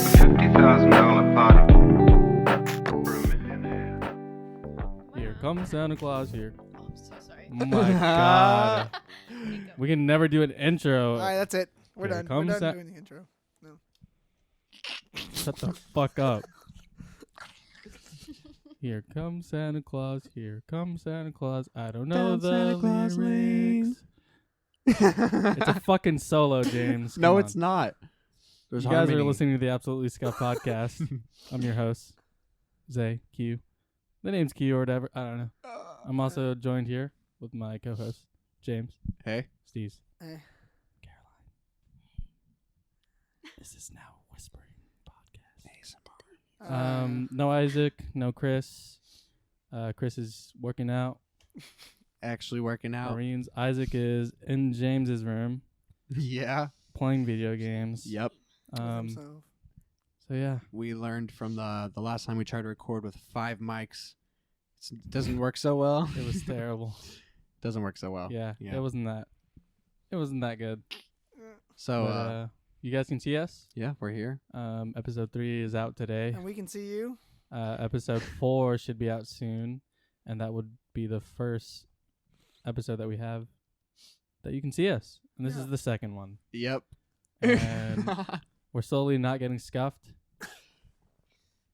$50,000 party for a millionaire. Here comes Santa Claus here. Oh, I'm so sorry. Oh my god. We can never do an intro. All right, that's it. We're Here done. comes We're done that- doing the intro. No. Shut the fuck up. Here comes Santa Claus. Here comes Santa Claus. I don't know Down the Santa Claus lyrics. It's a fucking solo, James. No, Come it's on. not. You There's guys harmony. are listening to the Absolutely Scuffed podcast. I'm your host, Zay Q. The name's Q or whatever. I don't know. I'm also joined here with my co-host, James. Hey. Steez. Eh. Caroline. This is now a whispering podcast. No Isaac, no Chris. Chris is working out. Actually working out. Marines. Isaac is in James's room Yeah. playing video games. Yep. So yeah. We learned from the last time we tried to record with 5 mics. It doesn't work so well. It was terrible. Doesn't work so well. Yeah. Yeah. It wasn't that good. So, But, you guys can see us. yeah, we're here. Episode 3 is out today. And we can see you. Episode 4 should be out soon, and that would be the first episode that we have that you can see us. And this Yeah. is the second one. Yep. And we're slowly not getting scuffed.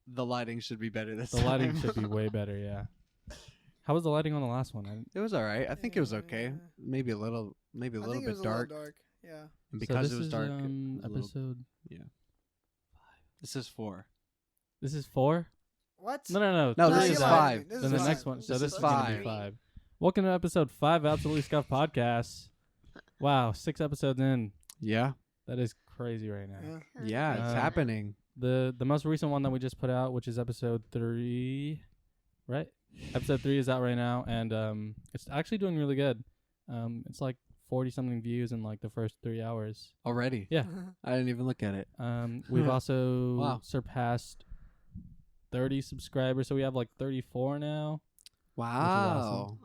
The lighting should be better this The time. lighting should be way better, yeah. How was the lighting on the last one? It was all right. I think it was okay. Yeah. Maybe a little I think it bit was dark. A little dark. Yeah. And because so it this was is, dark, it was a little- episode. This is 4. This is 4? What? No. No, No, this you're is lying. 5. This Then is the next five. one. So This this is is going to be 5. 5. Welcome to episode 5 of Absolutely Scuffed Podcast. Wow, 6 episodes in. Yeah. That is crazy right now. Yeah. Yeah, it's happening. The most recent one that we just put out, which is episode 3, right? Episode 3 is out right now, and it's actually doing really good. It's like 40 something views in like the first 3 hours. Already. Yeah. I didn't even look at it. We've also Wow. surpassed 30 subscribers, so we have like 34 now. Wow. Wow.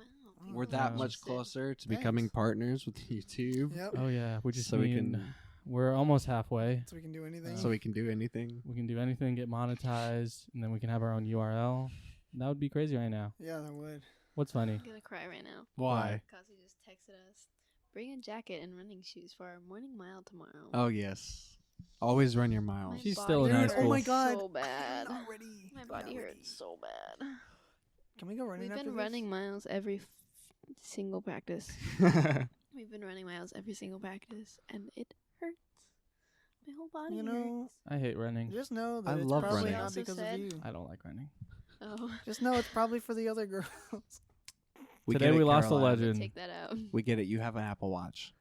We're that Wow. much closer to Thanks. becoming partners with YouTube. Yep. Oh yeah, we just So we need- can we're almost halfway. So we can do anything. so we can do anything. We can do anything, get monetized, and then we can have our own URL. That would be crazy right now. Yeah, that would. What's funny? I'm gonna cry right now. Why? Because he just texted us. Bring a jacket and running shoes for our morning mile tomorrow. Oh yes. Always run your miles. My She's body still in high hurts school. Oh my god. So bad. Not ready. My body Not hurts ready. so bad. Can we go running We've after been this? running miles every single practice. We've been running miles every single practice, and it hurts. My whole body You know, hurts. I hate running. Just know that I it's love probably running. not Also because said- of you. I don't like running. Oh, Just know it's probably for the other girls. Today get it, we lost a Caroline. legend. take that out. We get it. You have an Apple Watch.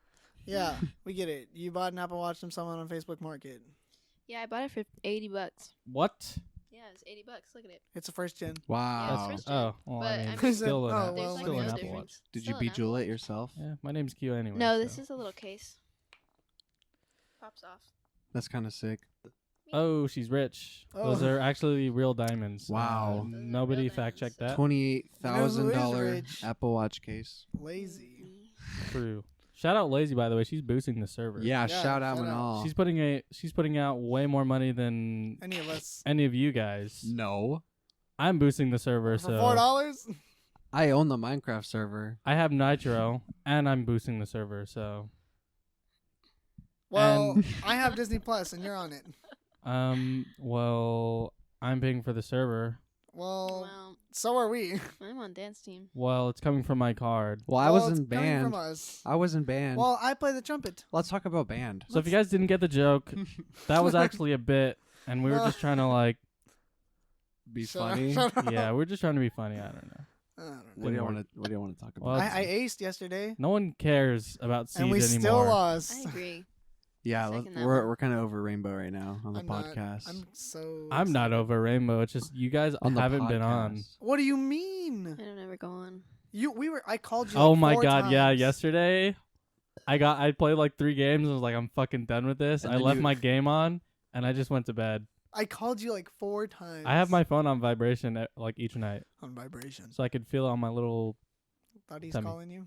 Yeah, we get it. You bought an Apple Watch from someone on Facebook Market. Yeah, I bought it for $80. What? Yeah, it's $80. Look at it. It's a first gen. Wow. first gen. Oh, well, But, I mean, I mean- still an, Oh, Apple- well, There's still like an no Apple difference. Watch. Did you Still an bejewel Apple it yourself? Yeah, my name's Q anyway. No, so. this is a little case. Pops off. That's kind of sick. Oh, she's rich. Those Oh. are actually real diamonds. Wow. Those are Nobody real fact checked that. $28,000 rich? Apple Watch case. Lazy. True. Shout out Lazy, by the way. She's boosting the server. Yeah, Yeah, shout out shout and out. all. She's putting out way more money than Any of us. any of you guys. No. I'm boosting the server, For so $4? I own the Minecraft server. I have Nitro and I'm boosting the server. So Well, And- I have Disney Plus and you're on it. well, I'm paying for the server. Well, Well, so are we. I'm on dance team. Well, it's coming from my card. Well, I Well, wasn't it's coming from banned. us. I wasn't banned. Well, I play the trumpet. Let's talk about banned. So if you guys didn't get the joke, that was actually a bit, and we were No. just trying to like, Be Shut up, funny. shut up. yeah, we're just trying to be funny. I don't know. I don't know. What do you want to? What do you want to talk about? Well, I aced yesterday, No one cares about Steez and we anymore. still lost. I agree. yeah, second that we're one. we're kind of over Rainbow right now on the I'm not. podcast. I'm so. I'm not over Rainbow. It's just you guys on the haven't been on. podcast. What do you mean? I don't ever go on. I called you. Oh like my 4 god, yeah, times. yesterday I played like 3 games and was like, I'm fucking done with this. And I then left you- my game on and I just went to bed. I called you like 4 times. I have my phone on vibration like each night. on vibration. So I could feel it on my little Thought he's tummy. calling you.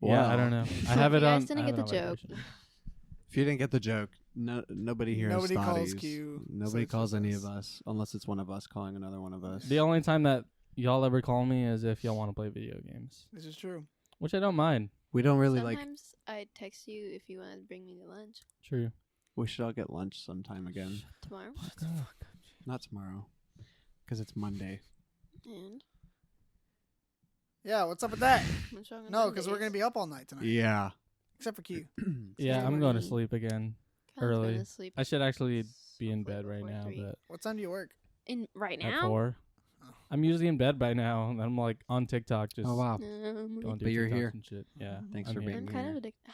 Yeah, I Wow. don't know. I have it You on. guys didn't I have get it the on joke. vibration. If you didn't get the joke, nobody here Nobody has calls thotties. Q, Nobody such calls as any us. of us unless it's one of us calling another one of us. The only time that y'all ever call me is if y'all want to play video games, This is true. which I don't mind. We don't really like. Sometimes I text you if you want to bring me to lunch True. We should all get lunch sometime again. tomorrow. Not tomorrow, because it's Monday. And Yeah, what's up with that? what's wrong with No, because we're Mondays? gonna be up all night tonight. Yeah. Except for Q. Yeah, I'm going to sleep again. Colin's early. gonna sleep I should actually be in hopefully bed right before now, 3. but What time do you work? In right at now. 4. Oh. I'm usually in bed by now, and I'm like on TikTok just Oh wow. going But through you're TikToks here. and shit. Yeah. Thanks I'm for here. being I'm kind here. of addicted.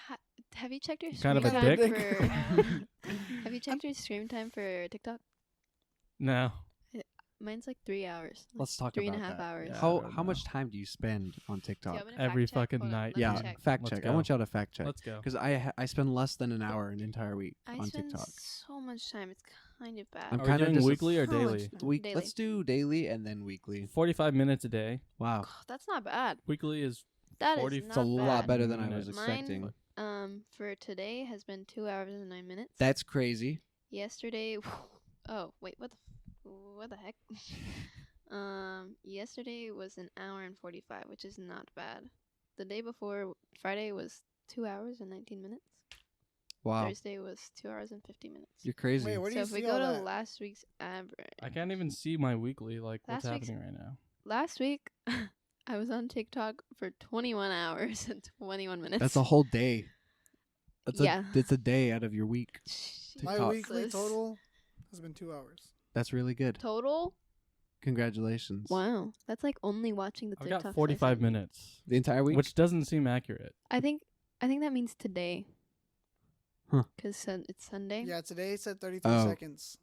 Have you checked your Kind of a screen time dick? for? Have you checked your screen time for TikTok? No. Mine's like 3 hours. Like Let's talk 3.5 about that. hours. Yeah. I How don't how much know. time do you spend on Do you TikTok? want me to Every fact check? fucking Hold on, night, let me Yeah, check. fact Let's check. I want go. y'all to fact check Let's go. because I spend less than an hour an entire week I on spend TikTok. so much time. It's kind of bad. I'm Are we kinda doing dis- weekly or How much daily? time? Week. Let's do daily and then weekly. 45 minutes a day. Wow, That's not bad. Weekly is That 40 is it's not a lot bad. better than I was minutes. expecting. For today has been 2 hours and 9 minutes. That's crazy. Yesterday, oh wait, what the heck? Yesterday was an hour and 45, which is not bad. The day before, Friday, was 2 hours and 19 minutes. Wow, Thursday was 2 hours and 50 minutes. you're crazy. Wait, where do So you if we see go all to that? last week's average, I can't even see my weekly, like what's Last week's- happening right now. last week I was on TikTok for 21 hours and 21 minutes. That's a whole day. Yeah. It's a day out of your week. My TikTok. weekly Useless. total has been 2 hours. That's really good. Total. Congratulations. Wow, that's like only watching the I've TikToks. got I 45 sent you. minutes, The entire week. which doesn't seem accurate. I think that means today. Huh. Because it's Sunday. Yeah, today it said 33 Oh. seconds.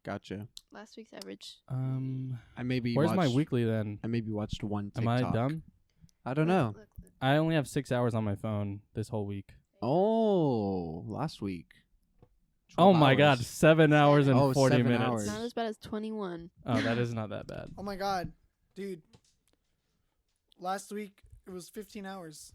Gotcha. Last week's average. I maybe Where's my watched- weekly then? I maybe watched one Am TikTok. I dumb? I don't know. Look. I only have 6 hours on my phone this whole week. Oh, last week. Oh 12 my god, hours. 7 hours and Oh, 40 7 minutes. hours. Not as bad as 21. Oh, that is not that bad. Oh my god, dude. Last week it was 15 hours.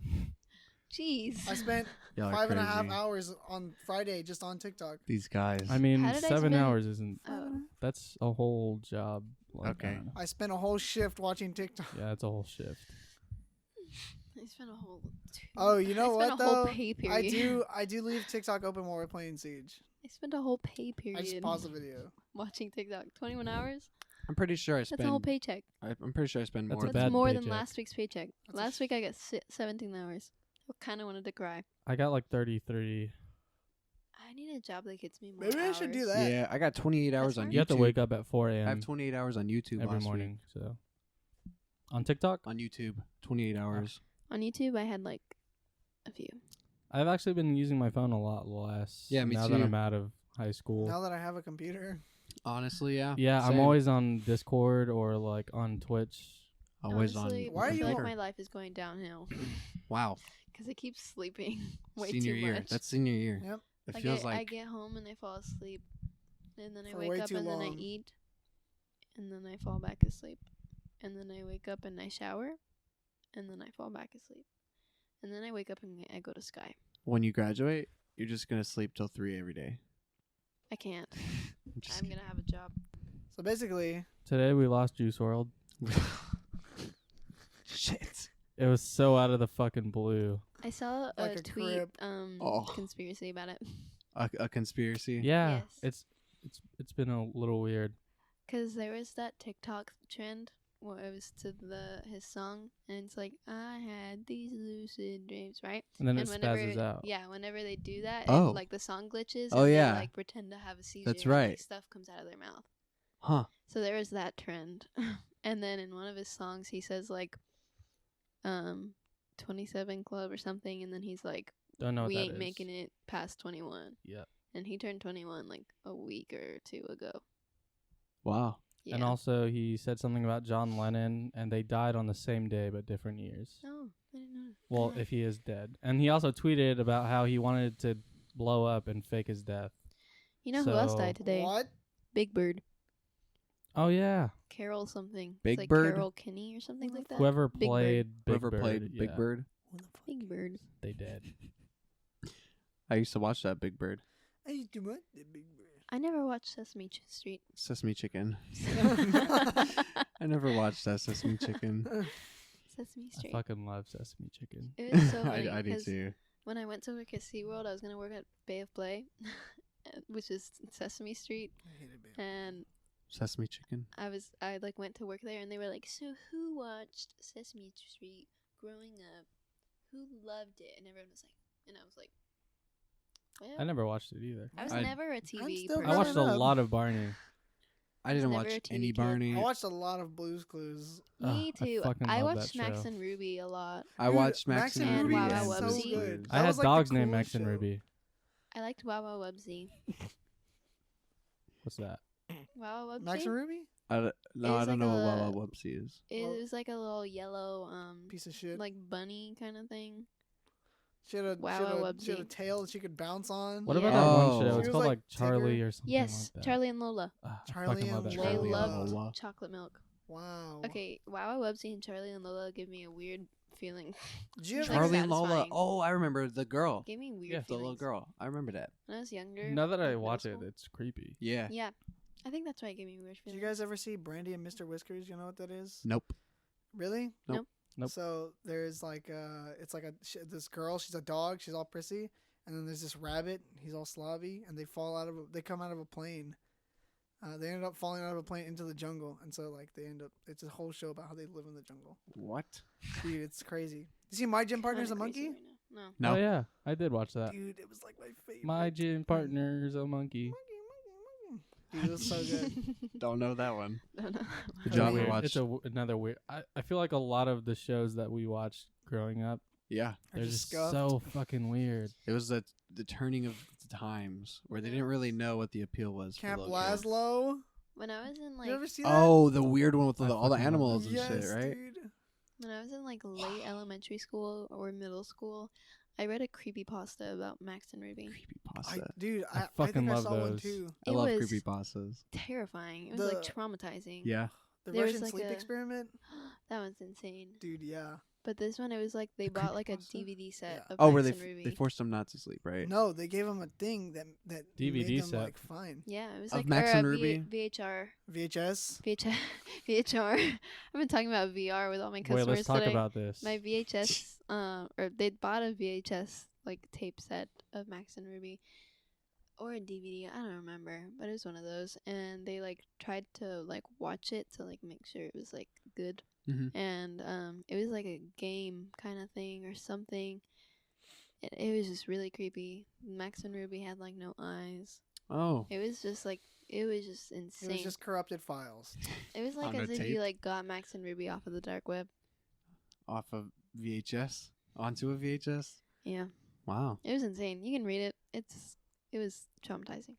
Jeez. I spent Y'all are 5.5 crazy. hours on Friday just on TikTok. These guys. I mean, How did I 7 spend- hours isn't. Oh. That's a whole job. Like, I Okay. don't know. I spent a whole shift watching TikTok. Yeah, that's a whole shift. I spent a whole. Oh, you know I what spent a whole though? pay period. I do leave TikTok open while we're playing Siege. I spent a whole pay I just period pause the video. watching TikTok. 21 hours. I'm pretty sure I That's a whole spend. paycheck. I'm pretty sure I spend That's more. a That's bad more than paycheck. last week's paycheck. That's a Last week I got 17 hours. I kind of wanted to cry. I got like 33. I need a job that gets me more Maybe I should do hours. that. Yeah, I got 28 hours on fine. YouTube. You have to wake up at 4 I have a.m. 28 hours on YouTube every last morning. week. So on TikTok, On YouTube, 28 hours. On YouTube, I had like a few. I've actually been using my phone a lot last. Yeah, me now too. that I'm out of high school. Now that I have a computer. Honestly, yeah. Yeah, I'm Same. always on Discord or like on Twitch. always Honestly, on. Why are I you feel like on- my life is going downhill Wow. because I keep sleeping way Senior too year. much. That's senior year. Yep. It Like feels I like get home and I fall asleep, and then I For wake way up too and then I long. eat, and then I fall back asleep, and then I wake up and I shower, and then I fall back asleep, and then I wake up and I go to Sky. when you graduate, you're just gonna sleep till 3 every day. I can't. I'm just I'm gonna have a job. So basically, Today we lost Juice World. Shit. It was so out of the fucking blue. I saw Like a a tweet, crib. Oh. conspiracy about it. A conspiracy. Yeah, Yes. it's been a little weird. 'Cause there was that TikTok trend where it was to his song, and it's like, I had these lucid dreams, right? And then And it spazzes out. Yeah, whenever they do that, Oh. and, like the song glitches, Oh, and yeah. they like pretend to have a seizure. That's and, like, right. stuff comes out of their mouth. Huh. So there was that trend, and then in one of his songs, he says like, 27 Club or something, and then he's like, Don't know what we that ain't is. making it past 21, Yeah. and he turned 21 like a week or two ago. Wow. Yeah. And also he said something about John Lennon, and they died on the same day but different years. Oh, I didn't know. Well, if he is dead. And he also tweeted about how he wanted to blow up and fake his death. You know who else So- died today? what? Big Bird. Oh yeah, Carol something. Big it's like Bird? Carol Kinney or something like that. whoever Big Bird. played Big Whoever Bird, played yeah. Big Bird. Big Big Bird. They did. I used to watch that Big Bird. I used to want the Big I never watched Sesame Street. Sesame Chicken. Bird. I never watched that Sesame Chicken. Sesame I Street. fucking love Sesame Chicken. It was so funny I do 'cause too. when I went to work at SeaWorld, I was gonna work at Bay of Play, which is Sesame Street, I hated Big and Sesame Chicken. I like went to work there, and they were like, "So who watched Sesame Street growing up? Who loved it?" And everyone was like, and I was like, "Well, I never watched it either. I was I- never a TV still person." I watched a growing up. lot of Barney. I didn't never watch a TV any kid. Barney. I watched a lot of Blue's Clues. Me Ugh, too. fucking I love watched that Max show. and Ruby a lot. I Dude, watched Max Max and and Ruby Ruby is and so Blue's good. Clues. I That had was, like, the dogs named coolest Max and show. Ruby. I liked Wawa Wubsy. What's that? Wawa Wubsy. Max and Ruby? No, It I was don't like know what a- Wawa Wubsy is. It Well- was like a little yellow, Piece of shit. like bunny kind of thing. She had a, Wow, she had a Wubsy. tail that she could bounce on. What about Yeah. that one Oh. show? She It's was called like like Charlie Tigger. or something Yes, like that. Charlie and Lola. I Charlie fucking love and that They show. Charlie and loved Lola. chocolate milk. Wow. Okay, Wawa Wubsy and Charlie and Lola give me a weird feeling. Did you ever Like Charlie and Lola. satisfying. Oh, I remember the girl. Gave me weird Yeah. The feelings. little girl. I remember that. When I was younger. Now that like I middle watch it, school. it's creepy. Yeah. Yeah, I think that's why it gave me weird Did feelings. you guys ever see Brandy and Mr. Whiskers? You know what that is? Nope. Really? Nope. Nope. So there's like it's like this girl. She's a dog. She's all prissy, and then there's this rabbit. He's all slobby, and they come out of a plane. They ended up falling out of a plane into the jungle, and so like they end up. It's a whole show about how they live in the jungle. What? Dude, it's crazy. You see, My Gym Partner's a Kinda crazy monkey. right now. No. No. Oh yeah, I did watch that. Dude, it was like my favorite. My gym partner's a monkey. Monkey. Dude, it was so good. Don't know that one. No, no. Good It's job. weird. We watched. It's another weird. I feel like a lot of the shows that we watched growing up, Yeah. Or they're just just Scuffed. so fucking weird. It was the turning of the times where they didn't really know what the appeal was. for Camp little kids. Laslo. When I was in like you ever see that? Oh, the weird one with I all the fucking love animals that. and yes, shit, right? dude. when I was in like late elementary school or middle school, I read a creepypasta about Max and Ruby. Creepypasta. I I fucking think I love saw one those. too. I It love was creepypastas. terrifying. It was like The- traumatizing. Yeah. The There was Russian like sleep a- experiment. That one's insane. Dude, yeah. But this one, it was like they The bought like a creepypasta? DVD set Yeah. of Oh, Max where and Ruby. they forced them not to sleep, right? No, they gave him a thing that DVD made them set. like fine. Yeah, it was Of like Max or and a Ruby? VHR. VHS. VHR. I've been talking about VR with all my Wait, customers let's talk today. about this. My VHS, or they bought a VHS like tape set of Max and Ruby, or a DVD. I don't remember, but it was one of those. And they like tried to like watch it to like make sure it was like good. Mhm. And it was like a game kind of thing or something. It was just really creepy. Max and Ruby had like no eyes. Oh. It was just like it was just It insane. was just corrupted files. It was like on a as if tape? you like got Max and Ruby off of the dark web. Off of VHS onto a VHS. Yeah. Wow. It was insane. You can read it. It was traumatizing.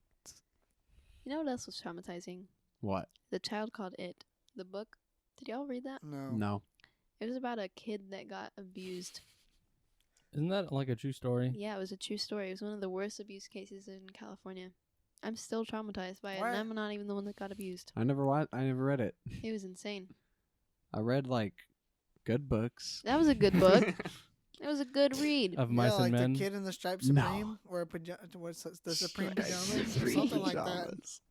You know what else was traumatizing? What? The Child Called It. The book. Did y'all read that? No. No. It was about a kid that got abused. Isn't that like a true story? Yeah, it was a true story. It was one of the worst abuse cases in California. I'm still traumatized by it, Why- and I'm not even the one that got abused. I never read it. It was insane. I read like good books. That was a good book. It was a good read. Of Yeah, Mice like and Men. the Kid in the Striped No. Supreme, or what's the Supreme Striped Pajamas, or Supreme something like that. pajamas.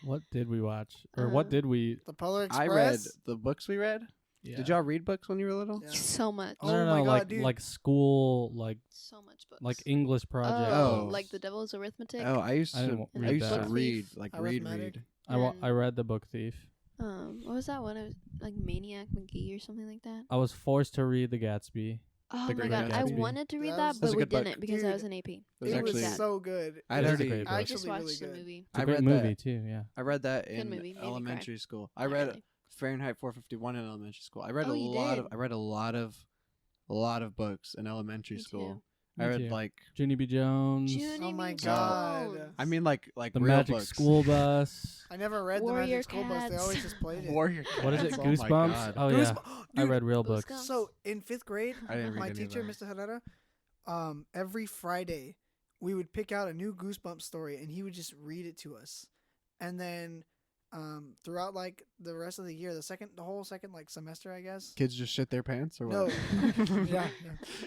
What did we watch? Or what Uh, did we? The Polar I Express. read the books we read. Yeah. Did y'all read books when you were little? Yeah. So much. Oh No, no, my no, God, like dude. like school, like So much books. English project. Oh, Oh. like The Devil's Arithmetic. Oh, I used I to. didn't I read used to that. read like Arithmetic. read. I read the Book Thief. What was that one? It was like Maniac McGee or something like that. I was forced to read The Gatsby. Oh The my Great god, I Gatsby. wanted to read That that, was- but That's a we good book. didn't because I Dude, was an AP. It was It actually. was so good. I'd It is a already. great book. I Actually just watched really the good. movie. It's a I great read movie that. too. Yeah. I read that Good in movie, made me cry. elementary school. I Not read really. Fahrenheit 451 in elementary school. I read Oh, a you lot did? of. I read a lot of books in elementary Me school. too. I Me read too. like. Junie B. Jones. Junie Oh my B. God. Jones. I mean like The real Magic books. School Bus. I never read Warrior the Magic School Bus. They Cats. always just played it. Warrior. What is it? Cats. Oh my Goosebumps. God. Oh yeah. Goosebumps- I Dude, read real books. Goosebumps. So in 5th grade, I didn't read my any of teacher, that. Mr. Herrera, every Friday we would pick out a new Goosebumps story and he would just read it to us. And then throughout like the rest of the year, the whole second like semester, I guess. Kids just shit their pants or No, what? yeah,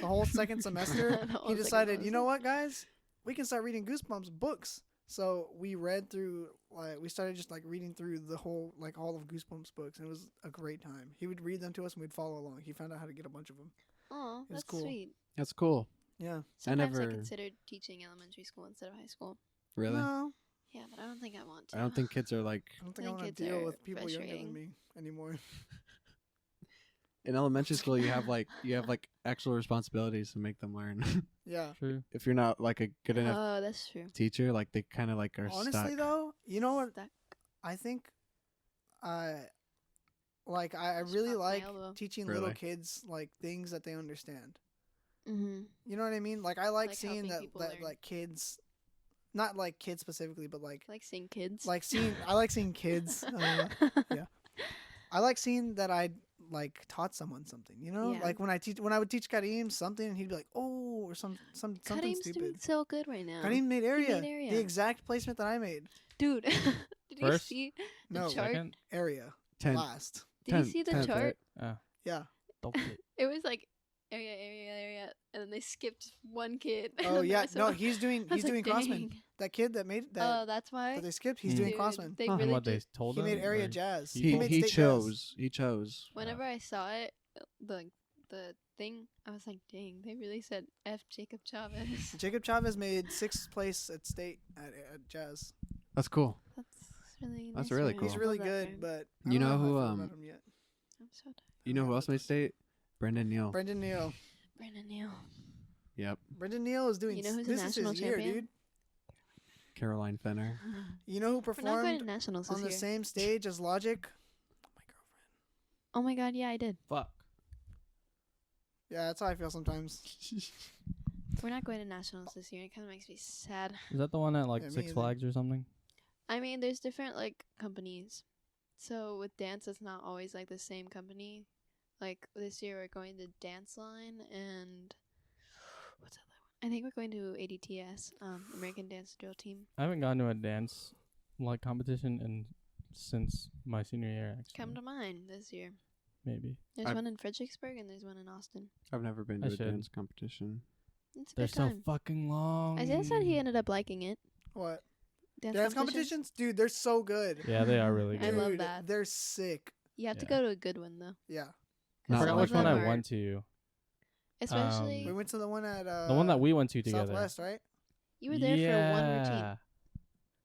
the whole second semester, The whole he second decided, you know semester. what, guys, we can start reading Goosebumps books. So we read through, like, we started just like reading through the whole, like all of Goosebumps books, and it was a great time. He would read them to us, and we'd follow along. He found out how to get a bunch of them. Oh, It was that's cool. sweet. That's cool. Yeah. Sometimes I never- considered teaching elementary school instead of high school. Really? No, Yeah, but I don't think I want to. I don't think kids are like I don't think I think want to kids deal are with people younger than frustrating. me anymore. in elementary school. You have like actual responsibilities to make them learn. Yeah. True. If you're not like a good enough Oh, that's true. teacher, like they kind of like are Honestly, stuck. though, you know what? Stuck. I think I really Struck my like elbow. teaching little Really? kids like things that they understand. Mm-hmm. You know what I mean? Like I like Like seeing helping that people learn. like kids, not like kids specifically, but like Like seeing kids. seeing. I like seeing kids. Yeah. I like seeing that I like taught someone something. You know, Yeah. like when I would teach Kareem something, and he'd be like, "Oh," or something Kareem's stupid. doing so good right now. Kareem made area, made area. the exact placement that I made. Dude, did you First? see the No, chart? Second. area 10, last. Did you see the 10th, chart? right? Yeah. Don't flip. It was like area, and then they skipped one kid. Oh and yeah, the no, rest of he's doing them- I was like, Crossman. dang. That kid that made that Oh, that's why. that they skipped, he's Mm. doing Dude, Crossman. They Huh, really what they just, told He him? made area or- jazz. He made He state jazz. chose. He chose. whenever I saw it, the thing, I was like, dang, they really said F Jacob Chavez. Jacob Chavez made 6th place at state at jazz. That's cool. That's really That's nice really for cool. him. He's really Love that for good, him. but I You don't know how I who, feel about him yet. I'm so tired. You know who else made state? Brendan Neal. Brendan Neal. Brandon Neal. Yep. Brendan Neal is doing. You know who's a this is national his year, champion? dude. Caroline Fenner. You know who We're not going performed to nationals on this the year. same stage as Logic? My girlfriend. Oh my god, yeah, I did. Fuck. Yeah, that's how I feel sometimes. We're not going to nationals this year. It kind of makes me sad. Is that the one at like Yeah, me Six either. Flags or something? I mean, there's different like companies. So with dance, it's not always like the same company. Like this year, we're going to Dance Line and what's that other one? I think we're going to ADTS, American Dance Drill Team. I haven't gone to a dance like competition since my senior year. Actually, Come to mine this year. maybe There's I've- one in Fredericksburg and there's one in Austin. I've never been I to a should. dance competition. It's a they're good so time. fucking long. Isaiah said he ended up liking it. What? Dance, Dance competitions? Dude, they're so good. Yeah, they are really I good. love Dude, that. They're sick. You have to Yeah. go to a good one though. Yeah. I Not forgot Some which of one them I are- went to. Especially We went to the one at The one that we went to together. Southwest, right? you were there for one routine. Yeah.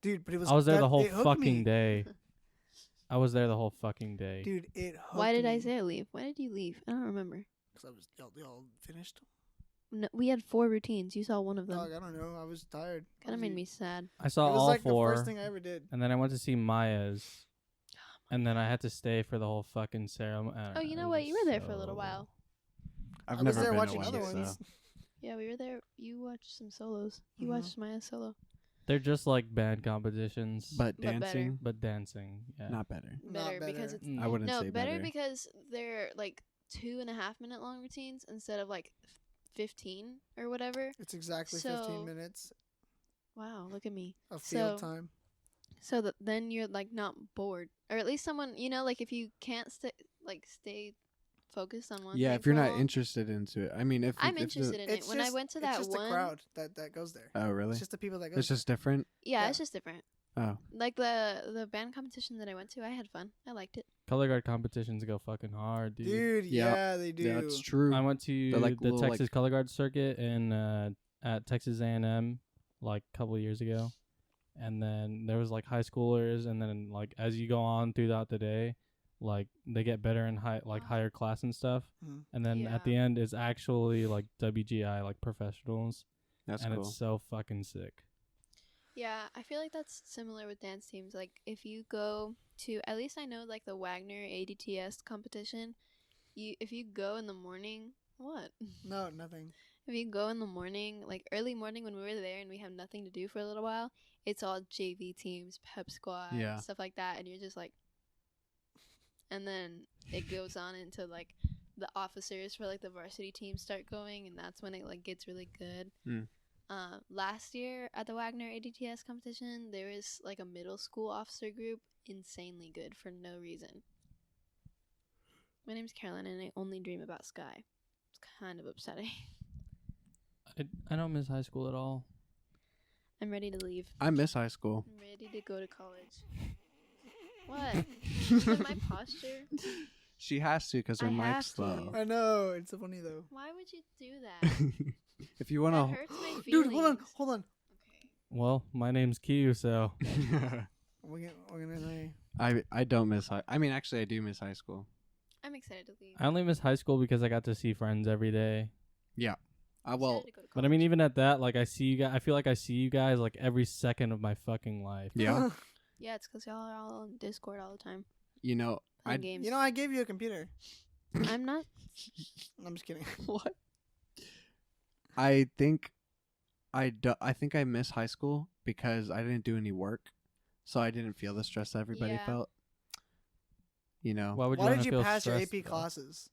Dude, but it was. I was there that- the whole it hooked fucking me. day. I was there the whole fucking day. Dude, it hooked Why did me. Isaiah leave? Why did you leave? I don't remember. 'Cause I was y'all finished. No, we had 4 routines. You saw one of them. Dog, I don't know. I was tired. Kind of made me sad. I saw It was all like four, the first thing I ever did. and then I went to see Maya's, and then I had to stay for the whole fucking ceremony. Oh, you know what? You were there for a little while. I've I was never there been watching to other one, ones. so. Yeah, we were there. You watched some solos. You Mhm. watched Maya's solo. They're just like band competitions, But But better. dancing, but dancing. Yeah. not better. Not Better because better. it's Mm. I wouldn't no say better better. because they're like 2.5-minute long routines instead of like 15 or whatever. It's exactly So- 15 minutes Wow, look at me. of field So- time. So that then you're like not bored, or at least someone like if you can't stay focused on one. Yeah, thing if you're for not long, interested into it. I mean, if I'm if interested in it. It's When I just- went to it's that just one, the crowd that goes there. Oh, really? It's just the people that go. It's just different. yeah, yeah. it's just different. Oh, Like the band competition that I went to, I had fun. I liked it. Color guard competitions go fucking hard, dude. Dude, Yeah. yeah, they do. yeah, that's true. I went to They're like the little, Texas like- color guard circuit in at Texas A&M like a couple of years ago, and then there was like high schoolers, and then like as you go on throughout the day, like they get better in higher class and stuff, Mhm. and then at the end is actually like WGI like professionals, That's and cool. it's so fucking sick. Yeah, I feel like that's similar with dance teams. Like if you go to, at least I know like the Wagner ADTS competition, if you go in the morning, what? No, nothing. If you go in the morning, like early morning when we were there and we have nothing to do for a little while, it's all JV teams, pep squad, Yeah. stuff like that, and you're just like, and then it goes on into like the officers for like the varsity teams start going, and that's when it like gets really good. Mm. last year at the Wagner ADTS competition, there was like a middle school officer group, insanely good for no reason. My name's Caroline, and I only dream about Sky. It's kind of upsetting. I don't miss high school at all. I'm ready to leave. I miss high school. I'm ready to go to college. What? Is it my posture? She has to because her I have mic's to. low. I know. It's so funny though. Why would you do that? If you That want hurts my feelings. Dude, hold on. Okay. Well, my name's Q, so to, We're gonna say. I don't miss high. I mean, actually, I do miss high school. I'm excited to leave. I only miss high school because I got to see friends every day. Well, Excited to go to But I mean, college. even at that, like I see you guys. I feel like I see you guys like every second of my fucking life. yeah. Yeah, it's because y'all are all on Discord all the time You know, playing I games. You know, I gave you a computer. I'm not. I'm just kidding. what? I think I think I miss high school because I didn't do any work, so I didn't feel the stress that everybody Yeah. felt. You know, Why would you Why wanna did you feel pass your stressed, AP though? classes?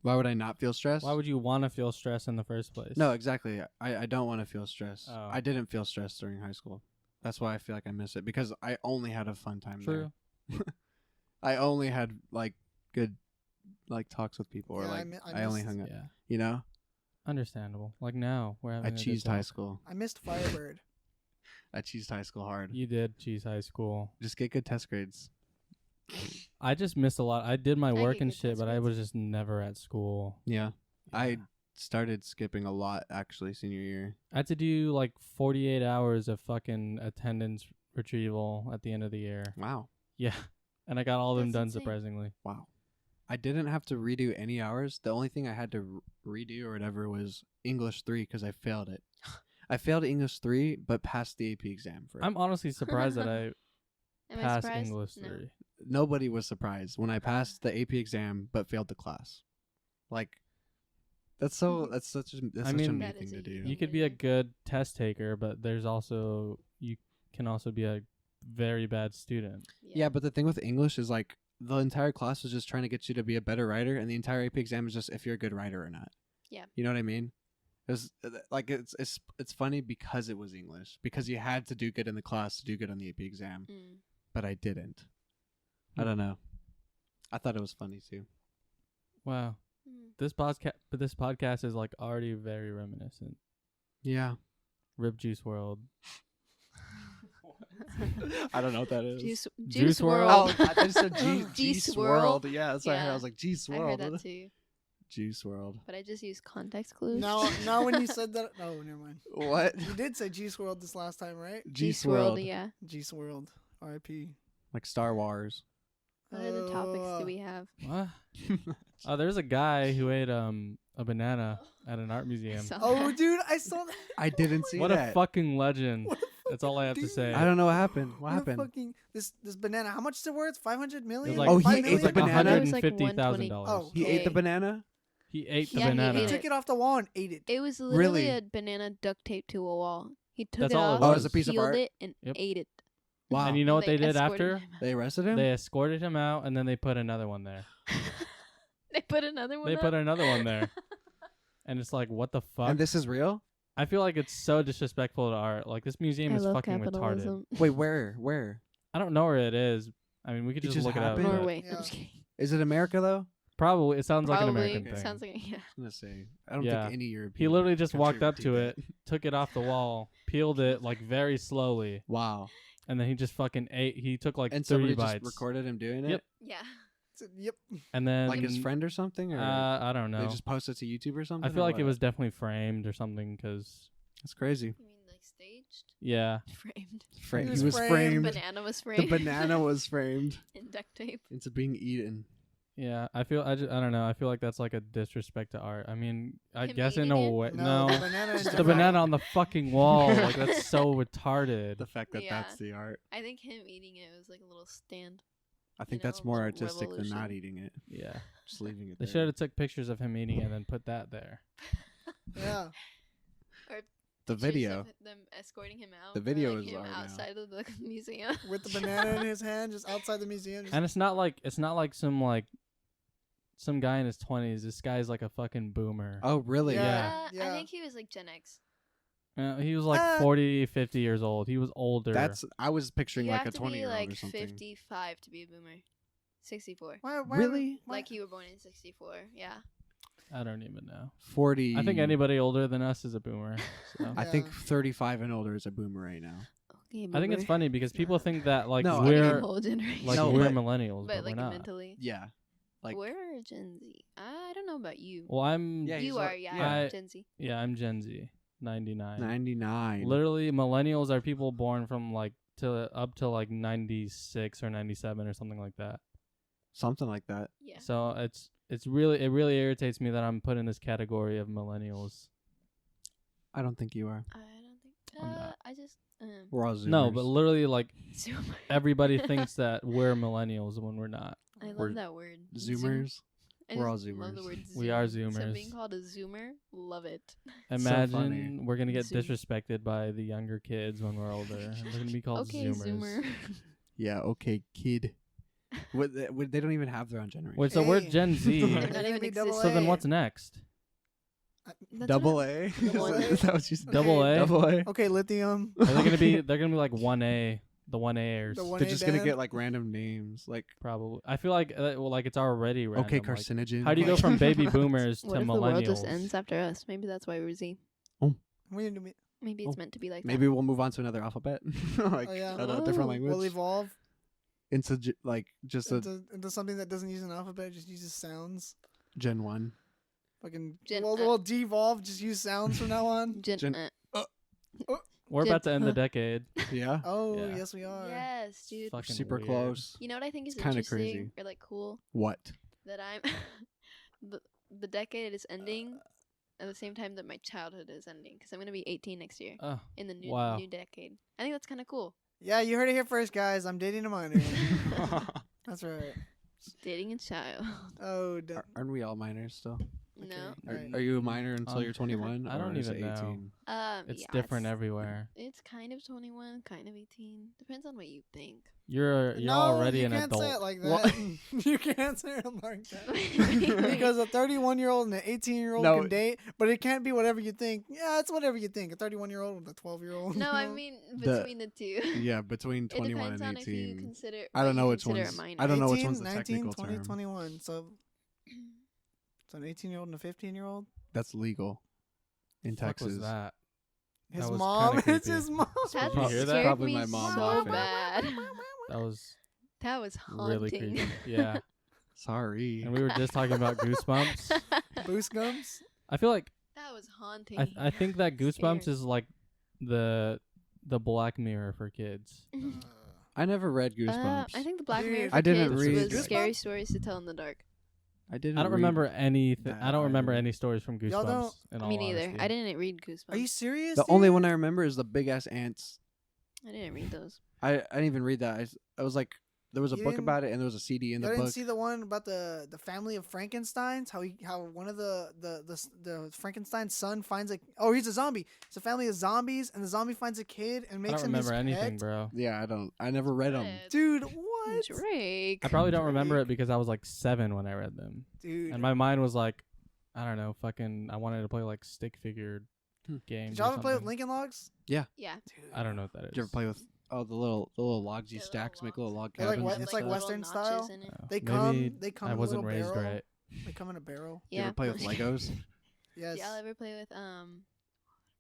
why would I not feel stressed? Why would you want to feel stress in the first place? No, exactly. I don't want to feel stress. Oh. I didn't feel stress during high school. That's why I feel like I miss it because I only had a fun time True. there. I only had like good like talks with people or Yeah, like I I only missed- hung out. Yeah. You know, Understandable. Like now, we're having I a good cheesed high talk. school. I missed Firebird. I cheesed high school hard. You did cheese high school. Just get good test grades. I just missed a lot. I did my I work get and good shit, test but I grades. was just never at school. Yeah. I Yeah. started skipping a lot actually senior year. I had to do like 48 hours of fucking attendance retrieval at the end of the year. Wow. Yeah. And I got all of them That's done insane. surprisingly. Wow. I didn't have to redo any hours. The only thing I had to redo or whatever was English 3 because I failed it. I failed English 3 but passed the AP exam for it. I'm honestly surprised that I Am I passed surprised? English No. 3. Nobody was surprised when I passed the AP exam but failed the class. Like that's such a I me mean- That thing is to a do. huge You could be a good test taker, but there's also you can also be a very bad student. Yeah, but the thing with English is like the entire class was just trying to get you to be a better writer, and the entire AP exam is just if you're a good writer or not. Yeah. You know what I mean? Like it's funny because it was English because you had to do good in the class to do good on the AP exam, Mm. but I didn't. I don't know. I thought it was funny too. Wow. Mm. This podcast is like already very reminiscent. Yeah. Rip Juice World. I don't know what that is. Juice WRLD. World. Oh, I thought you said Juice Juice WRLD. World. Yeah, that's what I heard. I Yeah. was like, Juice I heard World. that too, Juice World. but I just used context clues. Now when you said that, oh, never mind. What? You did say Juice World this last time, right? Juice World. Yeah. Juice World. R.I.P. Like Star Wars. What other topics do we have? What? Oh, there's a guy who ate a banana at an art museum. So- Oh, dude, I saw that. I didn't see What that. a fucking legend. What a That's all I have to dude. say. I don't know what happened. What What a happened? fucking this banana. How much is it worth? 500 million? It was like, Oh, he 5 ate million? the banana? It was like $150,000. Oh, He ate the Okay. banana? He ate the Yeah, he banana. He ate took it off the wall and ate it. It was literally Really? a banana duct taped to a wall. He took That's it all it off, was. Oh, it was a piece of peeled art? it, and Yep. ate it. Wow. And you know what they did escorted after? him out. They arrested him? They escorted him out, and then they put another one there. They put another one. They up? put another one there. And it's like, what the fuck? And this is real? I feel like it's so disrespectful to art. Like, this museum I is love fucking retarded. capitalism. Wait, where? I don't know where it is. I mean, we could It just just look it up. happened? but Norway. Yeah. I'm just kidding. Is it America though? Probably. It sounds like an Probably. American thing. Sounds like yeah. I'm gonna say I don't Yeah. think any European. He literally just country walked would up do to that. it, took it off the wall, peeled it like very slowly, Wow. and then he just fucking ate. He took like And 30 somebody bites. just recorded him doing Yep. it? Yeah. Yep. And then Like his friend or something? Or I don't know. they just posted to YouTube or something? I feel or like it what? was definitely framed or something because That's crazy. You mean like staged? yeah. Framed. He was was framed. framed. Banana was The framed. banana was framed in duct tape. into being eaten. Yeah, I don't know. I feel like that's like a disrespect to art. I mean, I Him guess in a eating it? way, No, no, the banana is the different. banana on the fucking wall. Like that's so retarded. The fact that Yeah. that's the art. I think him eating it was like a little stand. I think know, that's more little artistic than not revolution. eating it. Yeah, Just leaving it they there. should have took pictures of him eating it and then put that there. Yeah. The Pictures video. of them escorting him out. The or, video like, is him out now. outside of the museum. With the banana in his hand, just outside the museum. Just, And it's not like some guy in his 20s. This guy's like a fucking boomer. Oh, really? Yeah. Yeah. I think he was like Gen X. He was like 40, 50 years old. He was older. I was picturing You like a have to be 20-year-old like or something. 55 to be a boomer. 64. Why, Really? why- Like you were born in 64. Yeah. I don't even know. 40. I think anybody older than us is a boomer. So. I think Yeah. 35 and older is a boomer right now. Okay, I think it's funny because people think that like No, I We're we're the whole generation. like No, we're but- millennials, but, but like we're not. mentally. Yeah. Like We're Gen Z. I don't know about you. Well, I'm Yeah, he's you like- are, yeah, yeah. Gen Z. I'm Gen Z, 99. 99. Literally, millennials are people born from like up to like 96 or 97 or something like that. Something like that. Yeah. So it really irritates me that I'm put in this category of millennials. I don't think you are. I don't think. I'm not. I just. We're all Zoomers. No, but literally like Zoomer. everybody thinks that we're millennials when we're not. I love We're that word. Zoomers. I We're all just love the Zoomers. word We are Zoom. So Zoomers. being called a Zoomer, love it. so Imagine funny. we're gonna get Zoom. disrespected by the younger kids when we're older. And they're gonna be called Okay, Zoomers. Zoomer. Yeah, okay, kid. They don't even have their own generation. Wait, so we're Hey. Gen Z. They're not even Double exist. So then A. what's next? That's Double what A? Double A. Is that what you said? Double A? Double A? Okay, lithium. Are they gonna be? They're gonna be like 1A, the 1Ers. The They're just gonna band. get like random names, like Probably. I feel like like it's already random. okay, like, carcinogen. how do you go from baby boomers What to if the world just millennials? ends after us? Maybe that's why we're Z. We need to be, Maybe it's Oh, meant to be like Maybe we'll move on to another alphabet, like Oh, yeah. a different Oh. language. we'll evolve into like just a into something that doesn't use an alphabet, just uses sounds. Gen 1. Fucking Gen- we'll devolve, just use sounds from now on. that. Gen- We're Gen- about to end the decade. Yeah, Oh, Yeah. yes, we are. Yes, dude. Fucking super weird. close. You know what I think is It's kinda interesting crazy. or like cool? What? That I'm the decade is ending at the same time that my childhood is ending because I'm gonna be 18 next year Oh, in the new Wow. new decade. I think that's kind of cool. Yeah, you heard it here first, guys. I'm dating a minor. That's right. Dating a child. Oh, Aren't we all minors still? No. Right. Are you a minor until you're 21? I don't or is even it know. 18? it's Yeah, different everywhere. It's kind of 21, kind of 18. Depends on what you think. You're no, already you an can't adult. say it like What? that. You can't say it like that. Because a 31-year-old and an 18-year-old No. can date, but it can't be whatever you think. Yeah, it's whatever you think. A 31-year-old with a 12-year-old. No, I mean between the two. Yeah, between It 21 depends and on if you 18. consider. I don't what know you which consider one's. a minor. I don't know which 18, one's the 19, technical 20, term. 21. So an 18-year-old and a 15-year-old. That's legal in Fuck Texas. was that? His was mom. kinda It's creepy. his mom. That Did you hear that? scared Probably me my mom so laughing. bad. That was That was really haunting. creepy. Yeah. Sorry. And we were just talking about Goosebumps. Boost gums. I feel like That was haunting. I think that Goosebumps Scared. is like the Black Mirror for kids. I never read Goosebumps. I think the Black Dude, Mirror for I didn't kids read was Goosebumps? scary stories to tell in the dark. I didn't. I don't read remember anything. that I don't remember either. any stories from Y'all Goosebumps. don't- In all Me neither. honesty. I didn't read Goosebumps. Are you serious? The only dude? one I remember is the big ass ants. I didn't read those. I didn't even read that. I was like, there was a You book didn't- about it, and there was a CD in You the didn't book. see the one about the family of Frankenstein's? How one of the Frankenstein's son finds he's a zombie. It's a family of zombies, and the zombie finds a kid and I makes don't him his remember anything, pet. bro. Yeah, I never read them. Dude, what? Drake. I probably don't remember it because I was like 7 when I read them, Dude, and my mind was like, I don't know, fucking. I wanted to play like stick figure games. did y'all or ever play with something. Lincoln Logs? Yeah. Dude, I don't know what that is. Did you ever play with the little logs you The stack little to make little log They're like cabins? what- and it's like stuff? Western Little notches style? in it. Oh, They maybe come I in a wasn't little raised barrel. right. They come in a barrel. You Yeah. ever play with Legos? Yes. Did y'all ever play with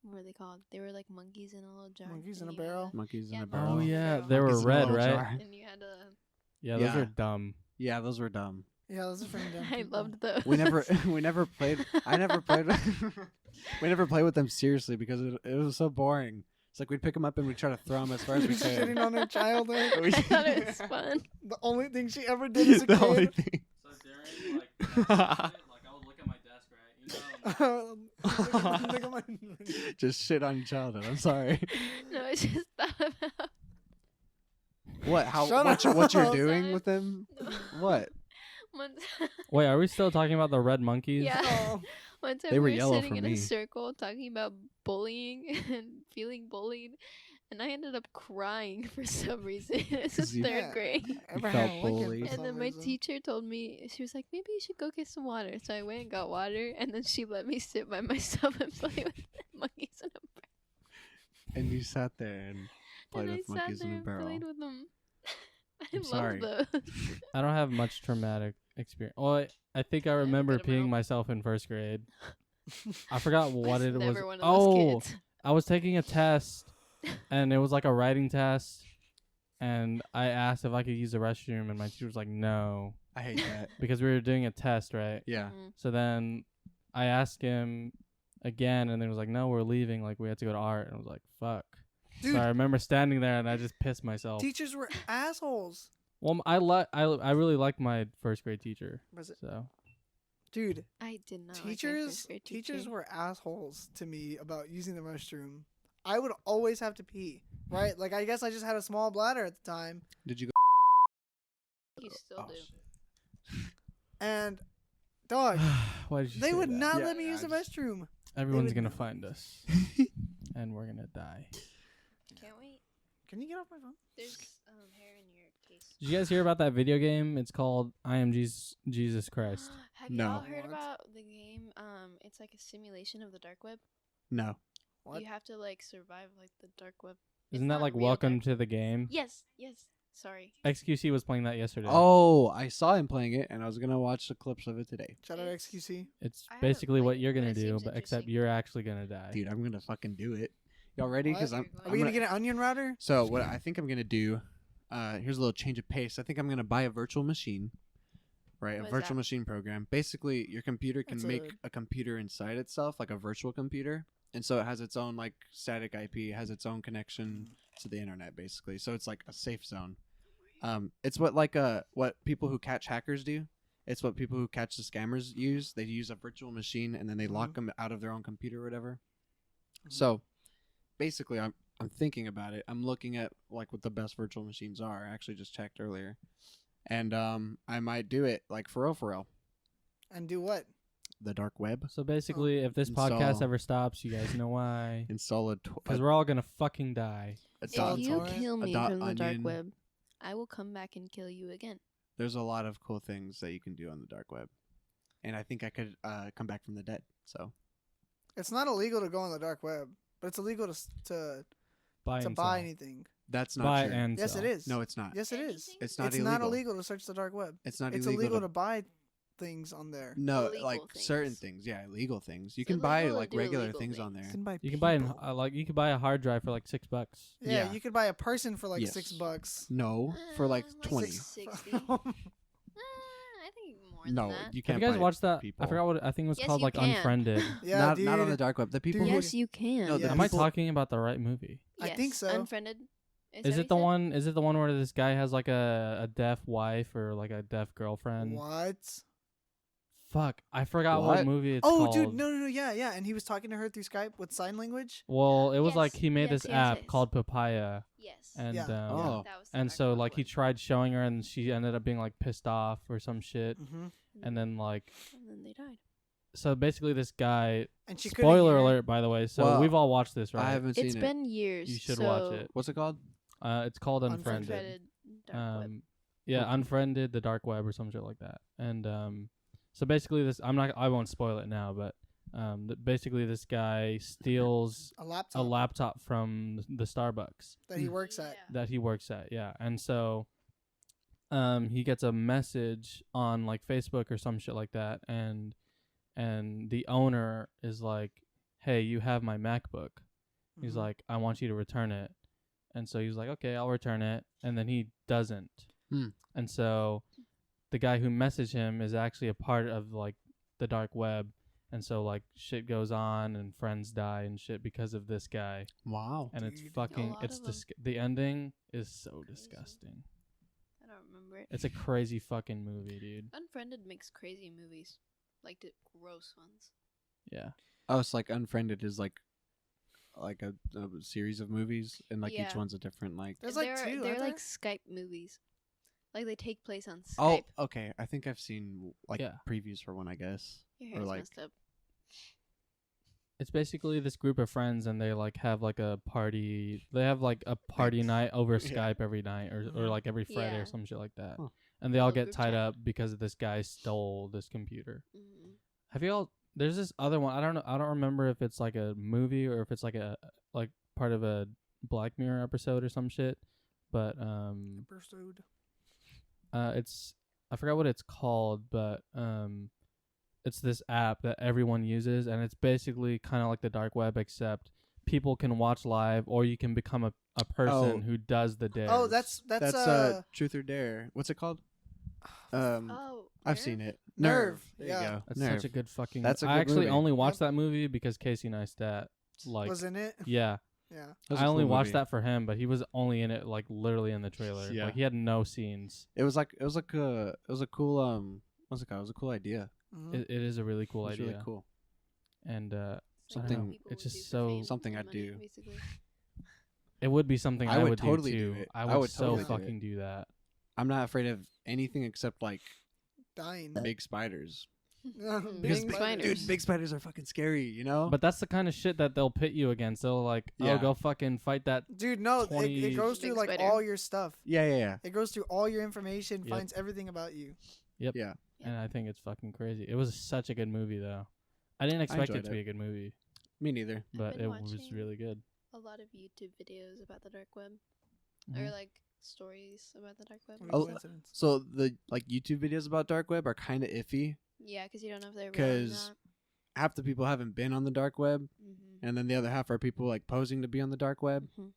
what were they called? They were like monkeys in a little jar. Monkeys in and a you had barrel? to- Monkeys in Yeah, a monkeys barrel. Oh in a yeah, barrel. they were Monkeys in a red, little right? jar. And you had to. Yeah, those Yeah. are dumb. Yeah, those were dumb. Yeah, those are from dumb I people. loved those. We never played. I never played. We never played with them seriously because it was so boring. It's like we'd pick them up and we'd try to throw them as far as we Shitting could. on her childhood. I thought it was fun. The only thing she ever did as a the only kid. thing. So during like I would look at my desk, right? Look at my. Just shit on your childhood. I'm sorry. No, I just thought about What? Shut What you're up. doing Sorry. with them? No. What? one. Wait, are we still talking about the red monkeys? Yeah. Oh, One time They were we were yellow sitting for in me. a circle talking about bullying and feeling bullied, and I ended up crying for some reason. This is 'Cause you- third Yeah. grade. Abraham felt Lincoln bullied. for And some then my reason. teacher told me, she was like, maybe you should go get some water. So I went and got water, and then she let me sit by myself and play with the monkeys in a barrel. And you sat there and played and with I monkeys sat in there a and barrel. played with them. I I'm sorry. love those. I don't have much traumatic experience. Well, I think I Yeah, remember good amount. peeing myself in first grade. I forgot what it was. Never one of Oh, those kids. I was taking a test, and it was like a writing test, and I asked if I could use the restroom, and my teacher was like, no, I hate that. because we were doing a test, right? Yeah. Mhm. So then I asked him again, and then he was like, no, we're leaving. Like, we had to go to art. And I was like, fuck. Dude, So I remember standing there, and I just pissed myself. teachers were assholes. Well, I really liked my first grade teacher. Was it? So Dude, I did not. teachers like teachers were assholes to me about using the restroom. I would always have to pee, right? Like I guess I just had a small bladder at the time, Did you go? You still do. Shit. and dog, why did you they say would that? not Yeah, let me I use the just- restroom. Everyone's would gonna not. find us, and we're gonna die. Can't wait. Can you get off my phone? There's hair in your case. Did you guys hear about that video game? It's called I Am Jesus Christ. Have No. y'all heard What? about the game? It's like a simulation of the dark web. No. What? You have to like survive like the dark web. Isn't It's that not like real Welcome dark- to the Game? Yes. Yes. Sorry. XQC was playing that yesterday. Oh, I saw him playing it, and I was gonna watch the clips of it today. Shout out It's- XQC. It's I haven't basically what played you're it, but gonna it do, seems but except interesting. you're actually gonna die. Dude, I'm gonna fucking do it. Y'all ready? Because What? I'm. Are Are we I'm gonna get an onion router? So what I think I'm gonna do, here's a little change of pace. I think I'm gonna buy a virtual machine, right? What A is virtual that? machine program. Basically, your computer can That's make a computer inside itself, like a virtual computer, and so it has its own like static IP, has its own connection to the internet, basically. So it's like a safe zone. It's what what people who catch hackers do. It's what people who catch the scammers use. They use a virtual machine and then they lock them out of their own computer or whatever. So basically, I'm thinking about it. I'm looking at like what the best virtual machines are. I actually just checked earlier, and I might do it like for real. And do what? The dark web. So basically, if this podcast Install- ever stops, you guys know why. Install Because we're all gonna fucking die. a If dot- you torrent, kill a me dot from the dark onion. web, I will come back and kill you again. There's a lot of cool things that you can do on the dark web, and I think I could come back from the dead. So It's not illegal to go on the dark web, but it's illegal to Buy to and buy sell. anything. that's not Buy true. and Yes, sell. it is. No, it's not. Yes, it is. Anything? It's not It's illegal. not illegal to search the dark web. It's not It's illegal. illegal to buy things on there. No, Illegal like certain things. things. Yeah, illegal things. You It's can buy illegal to like do regular illegal things on things. there. You can buy. You can buy people. you can buy a hard drive for like $6. Yeah, Yeah. you could buy a person for like Yes. $6. No, for like 20. 60. I think more than No, that. you Have can't. you guys buy watched that? people. I forgot what I think it was Yes, called, you like can. Unfriended. Yeah, not, dude. not on the dark web. The people Dude. who Yes, you can. No, the Yeah. Am I people- talking about the right movie? I think Yes, so. Unfriended. Is it the one? Is it the one where this guy has like a deaf wife or like a deaf girlfriend? What? Fuck, I forgot What? what movie it's Oh, called. dude, no, yeah. And he was talking to her through Skype with sign language. Well, it was like Yes, he made yes, this yes, app yes. called Papaya, Yes. and Yeah. Oh. That was the and dark so web like he one. tried showing her, and she ended up being like pissed off or some shit, Mm-hmm. and then like And then they died. so basically this guy. And she couldn't Spoiler hear it. alert, by the way. So Well, we've all watched this, right? I haven't seen It's it. been years. You should so watch it. What's it called? It's called Unfriended. Unfriended dark web. Yeah, Okay. Unfriended, the dark web or some shit like that. And so basically this I won't spoil it now, but basically this guy steals A laptop a laptop from the Starbucks that he works at. that he works at. Yeah. And so he gets a message on like Facebook or some shit like that, and the owner is like, "Hey, you have my MacBook." He's Mhm. like, "I want you to return it." And so he's like, "Okay, I'll return it." And then he doesn't. Hmm. And so the guy who messaged him is actually a part of like the dark web. And so like shit goes on and friends die and shit because of this guy. Wow. And it's Dude. fucking lot it's of 'em. the ending is so Crazy. disgusting. I don't remember it. It's a crazy fucking movie, dude. Unfriended makes crazy movies, like the gross ones. Yeah. Oh, it's like Unfriended is like a series of movies, and like each Yeah. one's a different like. There's like they're, two. They're aren't like there? Skype movies, like they take place on Oh, Skype. okay. I think I've seen like Yeah. previews for one. I guess. Your or hair's like- messed up. It's basically this group of friends and they like have like a party. They have like a party night over Yeah. Skype every night or like every Friday Yeah. or some shit like that. Huh. And they all Little get group tied chat. up because this guy stole this computer. Mm-hmm. Have you all? There's this other one. I don't know. I don't remember if it's like a movie or if it's like a like part of a Black Mirror episode or some shit. But Episode. it's I forgot what it's called, but it's this app that everyone uses, and it's basically kind of like the dark web, except people can watch live, or you can become a person who does the dares. Oh, that's Truth or Dare. What's it called? Oh, I've Nerve? seen it. Nerve. There Yeah. you go. That's Nerve. such a good fucking. That's a I good actually movie. only watched that movie because Casey Neistat. Like, was in it. yeah, Yeah. That was a I only cool watched movie. that for him, but he was only in it like literally in the trailer. Yeah. Like he had no scenes. It was a cool what's it called? It was a cool idea. Mhm. It is a really cool It was idea, really cool. and It's like Something- what people it's would just do for fame something and I'd money, do. Basically. it would be something I I would would totally do do too. it. I I would would so totally do fucking it. do that. I'm not afraid of anything except like Dying. big spiders. Big Big spiders. Dude, big spiders are fucking scary, you know? But that's the kind of shit that they'll pit you against. They'll like, Yeah. oh, go fucking fight that. Dude, no, 20 it goes Big through like spider. all your stuff. yeah. It goes through all your information, Yep. finds everything about you. Yeah. And I think it's fucking crazy. It was such a good movie though. I didn't expect it enjoyed to be it. a good movie, Me neither. but been it was watching- really good. A lot of YouTube videos about the dark web, Mhm. or like stories about the dark web. What and a Oh, stuff. coincidence. So the like YouTube videos about dark web are kind of iffy Yeah, because you don't know if they're real or because not. half the people haven't been on the dark web, Mm-hmm. and then the other half are people like posing to be on the dark web Mhm.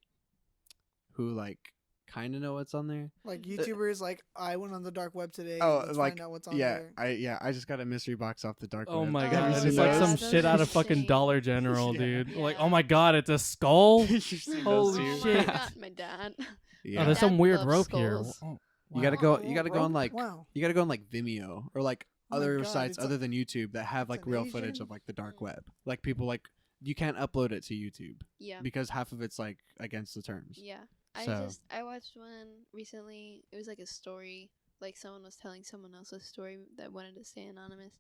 who like kind of know what's on there. Like YouTubers, like I went on the dark web today. Oh, Let's like, find out what's on Yeah, there. I just got a mystery box off the dark Oh web. my Oh, god, yeah. it's like some Those shit are out of fucking insane. Dollar General, Yeah. dude. Like, Yeah. oh my god, it's a skull. You've seen Holy those Oh too? my shit. god, my dad. Yeah. Oh, there's Dad some weird loves rope here. skulls. Oh, You gotta wow. go. Oh, You gotta go on like. Wow. You gotta go on like Vimeo or like Oh my other God, sites it's other a- than YouTube that have it's like an real footage Asian- of like the dark Mm. web. Like people like you can't upload it to YouTube Yeah, because half of it's like against the terms. yeah. So- I watched one recently. It was like a story. Like someone was telling someone else's story that wanted to stay anonymous,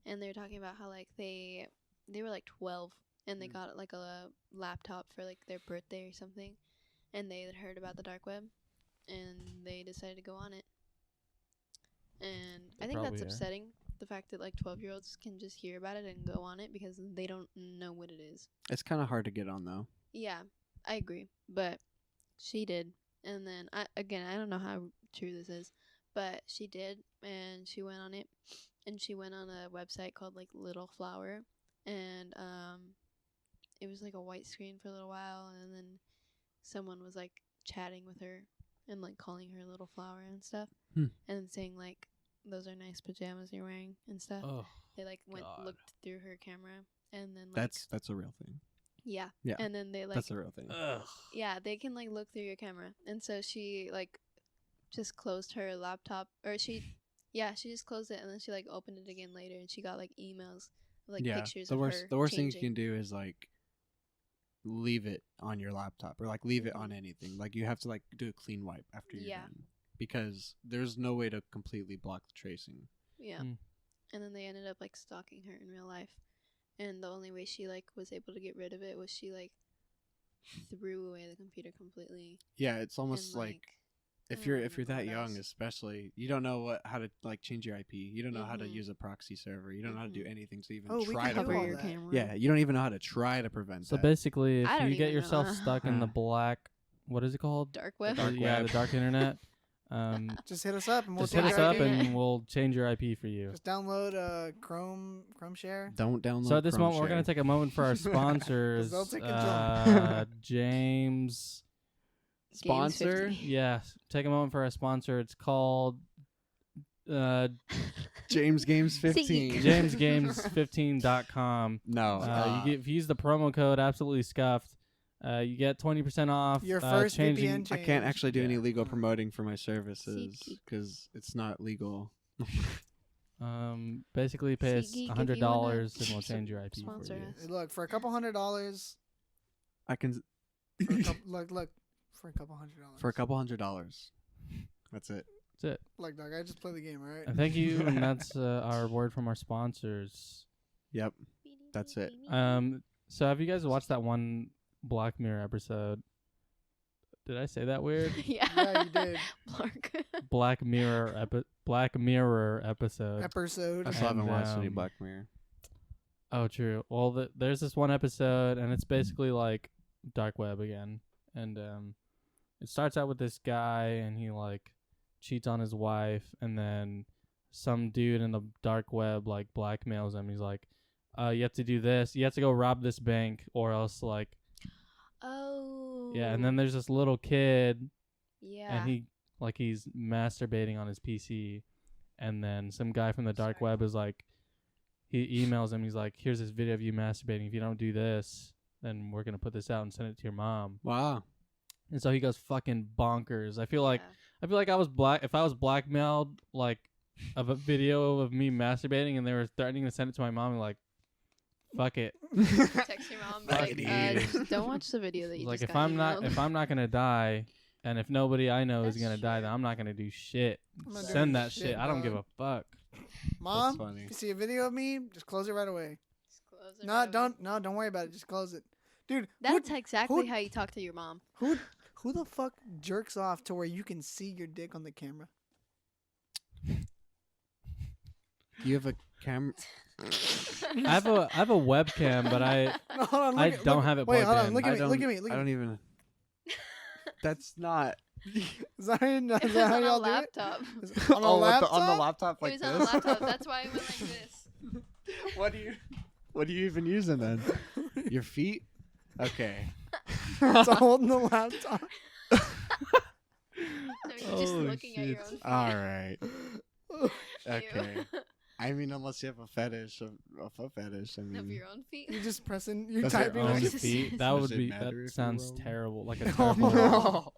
and they were talking about how like they were like 12 and they Mm. got like a laptop for like their birthday or something, and they had heard about the dark web, and they decided to go on it. And I think that's probably are. upsetting, the fact that like 12-year-olds can just hear about it and go on it because they don't know what it is. It's kind of hard to get on though. Yeah, I agree, but she did. And then I don't know how true this is, but she did, and she went on it, and she went on a website called like Little Flower, and it was like a white screen for a little while, and then someone was like chatting with her and like calling her Little Flower and stuff, Hmm. and saying like, "Those are nice pajamas you're wearing" and stuff. Oh, They like went God. looked through her camera, and then like That's a real thing. yeah, Yeah, and then they like That's a real thing. ugh. yeah, they can like look through your camera. And so she like just closed her laptop, or she just closed it, and then she like opened it again later, and she got like emails with, like yeah, pictures the of worst her the worst thing you changing. can do is like leave it on your laptop or like leave it on anything. Like you have to like do a clean wipe after you're Yeah. done because there's no way to completely block the tracing. Yeah. Mm. And then they ended up like stalking her in real life. And the only way she like was able to get rid of it was she like threw away the computer completely. Yeah, it's almost and, like I if don't you're remember that what young, else. especially, you don't know how to like change your IP. You don't know how to Mhm. use a proxy server. You don't know how to do Mhm. anything to even Oh, we try can to do Cover all prevent. your that. camera. Yeah, you don't even know how to try to prevent So that. basically, if I don't you get even yourself know. stuck in the black, what is it called? Dark web. dark Yeah, web. the dark internet. Just hit us up and we'll Just take hit us your up IP. and we'll change your IP for you. Just download Chrome share. Don't download. So at this Chrome moment, we're gonna share. take a moment for our sponsors. They'll take a James. Games Sponsor? 50. Yeah, take a moment for our sponsor. It's called James Games 15. JamesGames15.com. No, If you use the promo code absolutely scuffed, you get 20% off. Your first changing. VPN I can't actually do any Yeah. legal promoting for my services SeatGeek. because it's not legal. Basically pay us SeatGeek, if you $100 wanna and we'll change your IP for sponsor you. us. Hey, look, for a couple $100, I can for a couple, look, for a couple $100. for a couple $100. That's it. That's it. Look, dog, I just play the game, all right? And thank you, and that's our word from our sponsors. Yep. That's it. So have you guys watched that one Black Mirror episode? Did I say that weird? Yeah. Yeah, you did. Blark. Black Mirror episode. Episode. I still haven't And, watched any Black Mirror. Oh, true. Well, there's this one episode, and it's basically like dark web again, and it starts out with this guy, and he like cheats on his wife, and then some dude in the dark web like blackmails him. He's like, you have to do this. You have to go rob this bank, or else like, Oh. yeah. And then there's this little kid, Yeah. and he's masturbating on his PC, and then some guy from the dark Sorry. web is like, he emails him. He's like, here's this video of you masturbating. If you don't do this, then we're gonna put this out and send it to your mom. Wow. And so he goes fucking bonkers. I feel like I was if I was blackmailed like of a video of me masturbating and they were threatening to send it to my mom, like, fuck it. Text your mom, be Fuck like, it, just don't watch the video that you Like just if got I'm emailed. not gonna die, and if nobody I know is That's gonna die, true. then I'm not gonna do shit. I'm not doing Send that shit. shit, I don't give dog. a fuck. Mom, funny. if you see a video of me, just close it right away. Just close it No, right away. don't worry about it. Just close it, dude. That's exactly who- how you talk to your mom. Who the fuck jerks off to where you can see your dick on the camera? You have a camera. I have a webcam, but I No, hold on, I look- don't look- have it Wait, plugged hold on. in. Look I at me. Look don't- at me. Look I at don't me. even. That's not. Is that, is It was that how on a y'all do it? laptop. Is it on a Oh, laptop? on the laptop It like was this. on a laptop. That's why it went like this. What are you even using then? Your feet? Okay. It's holding the laptop. I mean, just Holy looking at your shit. own feet. All right. Ew. Okay. I mean, unless you have a fetish of a foot fetish. I Of mean, your own feet. You're just pressing. You're That's your typing. own on Jesus. feet. That Does would it be. matter That if you're sounds wrong? terrible. Like a Oh, terrible. no.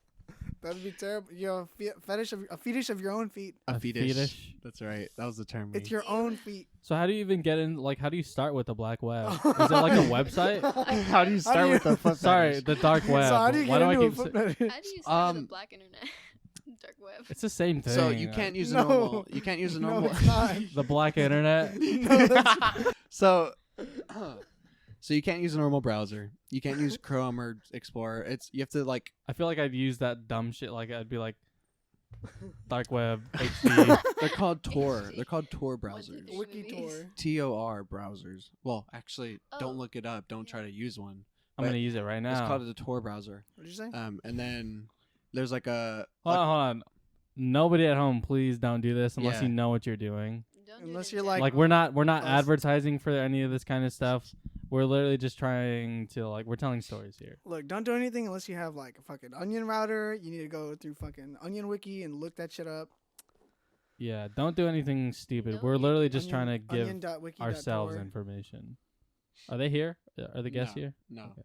That'd be terrible. You have a fetish of your own feet. a A fetish. fetish? That's right. That was the term. we It's your Ew. own feet. So how do you even get in? Like, how do you start with the black web? Is it like a website? How do you start with the foot Sorry, fetish? the dark web. So how do you Why get do I into a keep? foot sa- fetish? How do you start with Um, the black internet? Dark web. It's the same thing. So you can't use a No. normal. You can't use a No, normal. it's not. the black internet. No, that's- so, so you can't use a normal browser. You can't use Chrome or Explorer. It's you have to like. I feel like I'd use that dumb shit. Like I'd be like, dark web HD. They're called Tor. HD. They're called Tor 1, 2, browsers. 3 Wiki movies. tour. TOR browsers. Well, actually, Oh. don't look it up. Don't Yeah. try to use one. I'm But gonna use it right It's now. called a Tor browser. What did you say? And then there's like a. Hold on. Nobody at home, please don't do this unless Yeah. you know what you're doing. Don't do it Unless in you're general. Like we're not Us. advertising for any of this kind of stuff. We're literally just trying to we're telling stories here. Look, don't do anything unless you have like a fucking onion router. You need to go through fucking Onion Wiki and look that shit up. Yeah, don't do anything stupid. No. We're literally just trying to give onion.wiki.tor. ourselves information. Are they here? Are the guests No. here? No. Okay.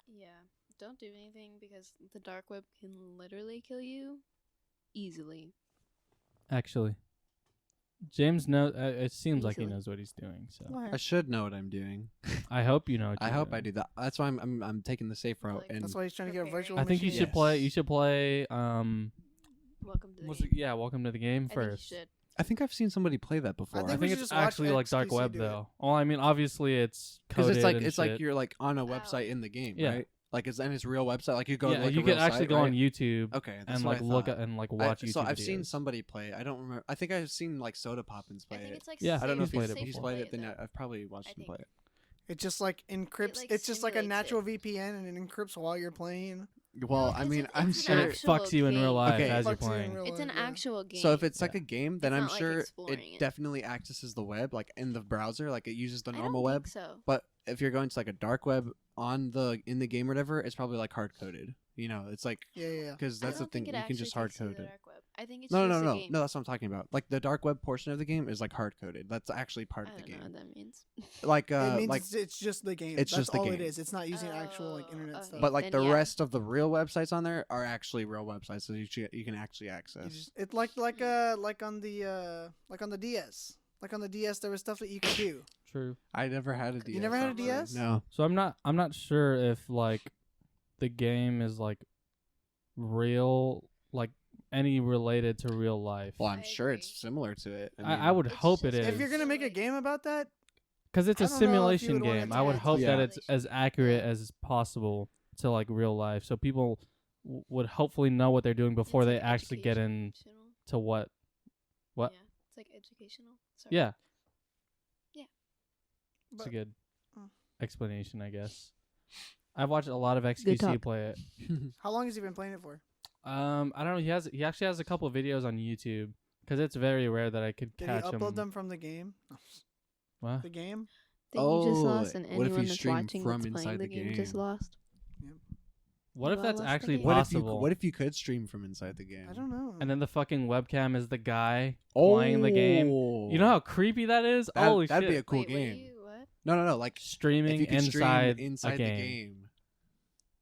Yeah. Don't do anything because the dark web can literally kill you easily. Actually, James knows. It seems like he Easily. knows what he's doing. So I should know what I'm doing. I hope you know. What I you're hope I doing. do that. That's why I'm taking the safe route. Like, And That's why he's trying to get a Preparing. virtual I think you machine. should Yes. play. You should play. Welcome to the what's game. it- yeah, welcome to the game I first. think you should. I think I've seen somebody play that before. think I we think should it's just watch actually like dark XQC web do it. though. Well, I mean, obviously it's Because coded it's like and it's shit. like you're like on a Ow. website in the game, Yeah. right? Like it's real website. Like you go to yeah, like you a could real actually site, go on right? YouTube Okay, that's and what like I look thought. at and like watch YouTube. So I've seen videos. somebody play. I don't remember. I think I've seen like Soda Poppins I play think it. it's like Yeah, I don't know if he's played it safe he's to played play it. Then though. I've probably watched I him play it. It just like encrypts. like, it's just like a simulates natural it. VPN and it encrypts while you're playing. Well, No, I 'cause mean, it's I'm an sure. and it actual fucks you in real game. life Okay. as you're Fucks you in playing. real It's an life, yeah. actual game. So if it's like Yeah. a game, then It's I'm not like sure exploring it it. definitely accesses the web, like in the browser, like it uses the I normal don't web. think so. But if you're going to like a dark web in the game or whatever, it's probably like hard coded. You know, it's like Yeah. because I that's the don't think thing it you can just actually hard takes you to code the it. dark web. I think it's No, just no, a no, game. no. That's what I'm talking about. Like the dark web portion of the game is like hard coded. That's actually part I of the don't know game. what that means. Like it means like it's just the game. it's That's just the all it game. is. It's not using actual like internet okay. stuff. but like then the yeah. rest of the real websites on there are actually real websites, so you can actually You access. just, it's like on the DS. Like on the DS, there was stuff that you could do. True. I never had a DS. never had a actually. DS? No. So I'm not sure if like the game is like real, like any related to real life. Well, I'm I sure it's agree. similar to it. I would It's hope it just- is. If you're gonna make a Silly. game about that, Because it's I a don't know if you simulation would want it game. to I would be hope that Yeah. it's as accurate as possible to like real life, so people would hopefully know what they're doing before It's, they like, actually get educational. into what. What? Yeah, it's like educational. Sorry. Yeah, Yeah. it's a but good Mm. explanation, I guess. I've watched a lot of XQC talk. play it. How long has he been playing it for? I don't know. He actually has a couple of videos on YouTube because it's very rare that I could Did catch he upload him. them from the game? What? The game? Then you just Oh, lost, and what if you anyone that's stream watching from that's playing inside the the game just game? lost. What if You that's lost the actually game. possible? What if you could stream from inside the game? I don't know. And then the fucking webcam is the guy playing the game. You know how creepy that is? Holy that'd shit! be a cool Wait, game. what? No, like Streaming if you could inside, stream inside a the game. game.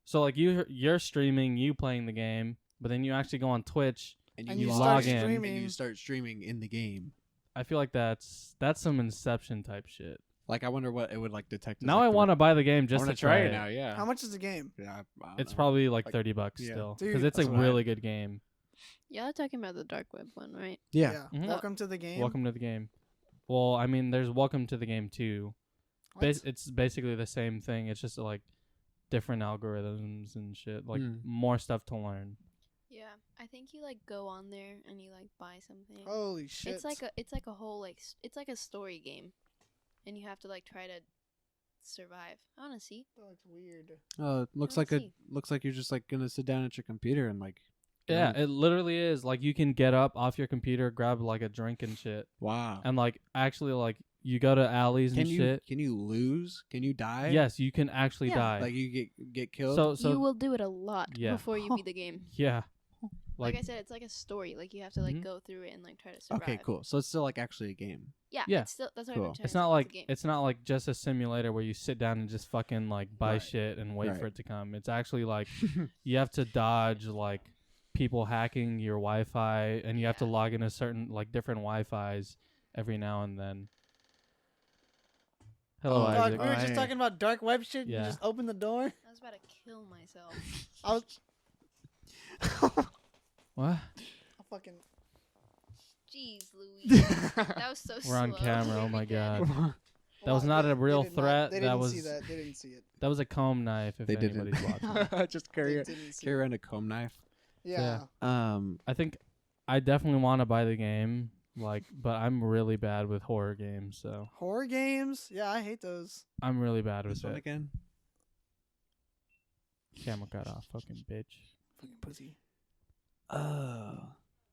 So like you're streaming, you playing the game, but then you actually go on Twitch. And And you you log start in. streaming. and you start streaming in the game. I feel like that's some Inception type shit. Like I wonder what it would like detect. as, Now like, I the- want to buy the game I just wanna to try it. now. Yeah. How much is the game? Yeah. I don't It's know. probably like Like, $30 yeah. still Dude, because it's a that's what I- really good game. Y'all talking about the dark web one, right? Yeah. Mhm. Welcome to the game. Welcome to the game. Well, I mean, there's Welcome to the Game too. What? It's basically the same thing. It's just like different algorithms and shit, like Mm. more stuff to learn. Yeah, I think you like go on there and you like buy something. Holy shit! It's like a whole like it's like a story game, and you have to like try to survive. I wanna see. That looks weird. It looks Let's like see. looks like you're just like gonna sit down at your computer and like. Yeah, learn. it literally is. Like you can get up off your computer, grab like a drink and shit, Wow. and like actually like you go to alleys Can and you shit. can you lose? Can you die? Yes, you can actually Yeah. die. Like you get killed. so you will do it a lot Yeah. before you beat the game. yeah, Like, like I said, it's like a story. Like you have to like Mhm. go through it and like try to survive. okay, cool. So it's still like actually a game. Yeah, Yeah. It's still, that's what Cool. I've been trying it's to not say, like a game. it's not like just a simulator where you sit down and just fucking like buy Right. shit and wait for Right. it to come. It's actually like you have to dodge like people hacking your Wi-Fi, and you have to Yeah. log into certain like different Wi-Fi's every now and then. Hello, Oh, Dog, Isaac. we were just Hey. talking about dark web shit. Yeah. You just opened the door. I was about to kill myself. I was. What? I'll fucking. Jeez, Louise. That was so slow. We're on camera. Here Oh we my go. god. That was Why? not They- a real they did not- threat. They That didn't was see that. They didn't see it. that was a comb knife. If They didn't. anybody's watching. Just They carry didn't see carry it. around a comb knife. Yeah. I think I definitely want to buy the game, like, but I'm really bad with horror games, so Horror games. Yeah, I hate those. I'm really bad with This one it. again. Camera cut off, fucking bitch. Fucking pussy. Oh.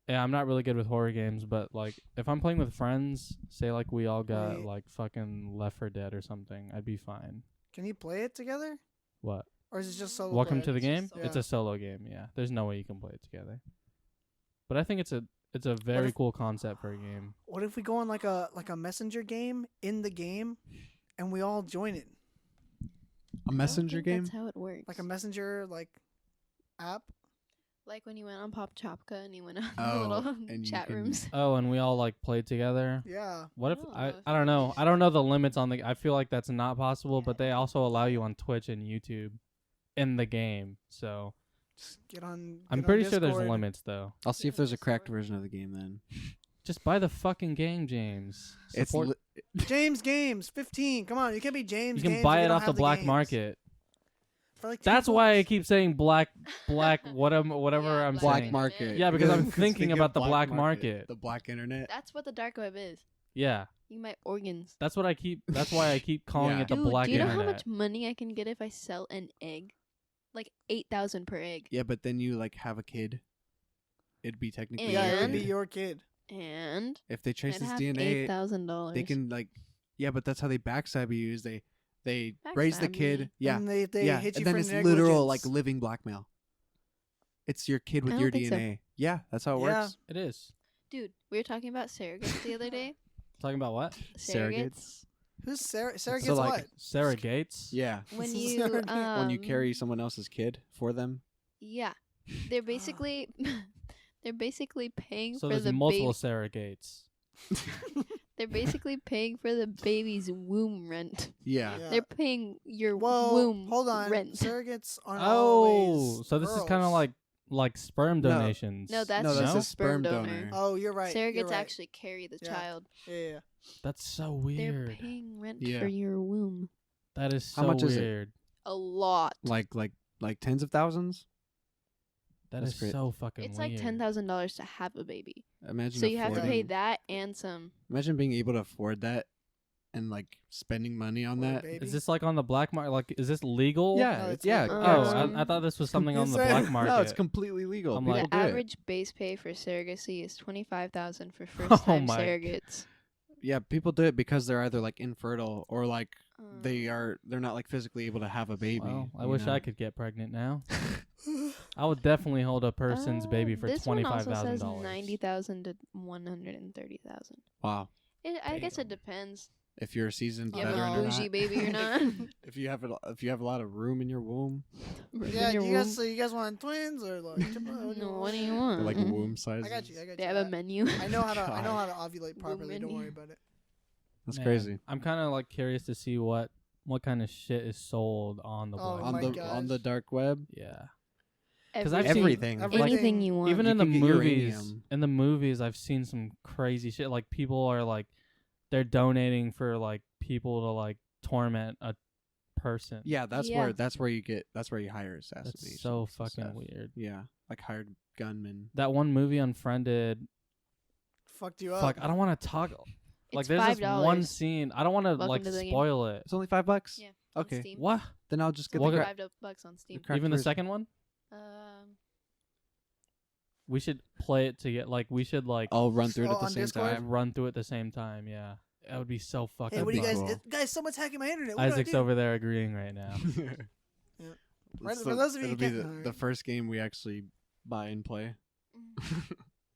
Yeah, I'm not really good with horror games, but like if I'm playing with friends, say like we all got Wait. like fucking Left 4 Dead or something, I'd be fine. Can you play it together, What? or is it just solo? Welcome play? to the It's just game? solo. It's Yeah. a solo game, yeah. There's no way you can play it together. But I think it's a very if- cool concept for a game. What if we go on like a messenger game in the game, and we all join it, A messenger game. That's how it works. like a messenger app? Like when you went on Pop Chopka and you went on Oh, the little and you chat can- rooms. Oh, and we all like played together. Yeah. What if Oh, I if don't you know. wish. I don't know the limits on the I feel like that's not possible, but they Yeah. also allow you on Twitch and YouTube in the game. So, Just get on. I'm get on pretty sure there's Discord. limits though. I'll see if Yeah, there's a that's cracked what- version of the game then. Just buy the fucking game, James. It's Support- James Games 15. Come on, you can't be James. you can Games buy if you it don't off the have black games. market. For like That's $2. why I keep saying whatever Yeah, I'm black Black saying. market. Yeah, because I'm Because thinking think about of the black market. The black internet. That's what the dark web is. Yeah, You can buy organs. that's why I keep calling Yeah. it the Dude, black do you know internet. how much money I can get if I sell an egg? Like 8,000 per egg. Yeah, but then you like have a kid. It'd be technically Yeah, your it would And- be your kid. And if they trace I'd his have DNA, $8,000. they can like. Yeah, but that's how they backstab you. Is they raise the Backstab kid. me? Yeah, And they yeah, hit you and then for it's negligence. literal like living blackmail. It's your kid with I your don't think so. DNA. Yeah, that's how it Yeah. works. It is. Dude, we were talking about surrogates the other day. Talking about what? Surrogates. Who's Sarah? Sarah So, gets like, what? Sarah Gates? Yeah, When Surrogate. you when you carry someone else's kid for them. Yeah. They're basically they're basically paying So for there's the multiple baby. Sarah Gates. They're basically paying for the baby's womb rent. Yeah. Yeah. They're paying your Whoa, womb hold on. rent. Surrogates aren't Oh, always so this is kind of girls. like sperm No. donations. No, that's No, just that's a a sperm sperm donor. donor. Oh, you're right. Surrogates you're right. actually carry the Yeah. child. Yeah. That's so They're weird. paying rent Yeah. for your womb. That is so How much is it? weird. A lot. Like tens of thousands. That That's is great. so fucking It's weird. like $10,000 to have a baby. Imagine. So you have to affording- pay that and some. Imagine being able to afford that, and like spending money on Or a that. baby. Is this like on the black market? Like, is this legal? Yeah, No, it's yeah. legal. yeah, Oh, it's Um, I thought this was something on the Insane. black market. no, it's completely legal. I'm People like- The do it. average base pay for surrogacy is $25,000 for first-time my- surrogates. Yeah, people do it because they're either like infertile or like Um, they're not like physically able to have a baby. Well, I you wish know? I could get pregnant now. I would definitely hold a person's baby for this one also $25,000. says 90,000 to 130,000. Wow. I guess it Damn. depends. If you're a seasoned You have veteran a or bougie not. baby or not. if you have a lot of room in your womb, Yeah, In your you guys. womb. So you guys want twins or like? No, what do you or want? like womb size. I got you. I got They you. have a menu. I know how to. I know how to ovulate properly. Don't menu. worry about it. That's Man, crazy. I'm kind of like curious to see what kind of shit is sold on the Oh black On my market. on the gosh. dark web, Yeah. 'Cause I've Everything. seen everything. Anything you want. Even You in the could get movies, uranium. I've seen some crazy shit. Like people are like, they're donating for like people to like torment a person. Yeah, that's Yeah. where you hire assassinations. That's so and fucking stuff. weird. Yeah, like hired gunmen. That one movie Unfriended. Fucked you up. Fuck, I don't want to talk. Like It's there's this one $5. scene. I don't want to Welcome like to the game. spoil it. It's only $5. Yeah. on Okay. Steam. What? Then I'll just get What the could- $5 on Steam. cracked Even the version. second one? Um, We should play it to get like we should like I'll run through it Oh, at the on same Discord? time. run through it at the same time. Yeah, that would be so fucking. Hey, what do you guys? cool. Guys, someone's hacking my internet. What do I Isaac's do? over there agreeing right now. Right, It's for those of you it'll who be can't- the first game we actually buy and play. oh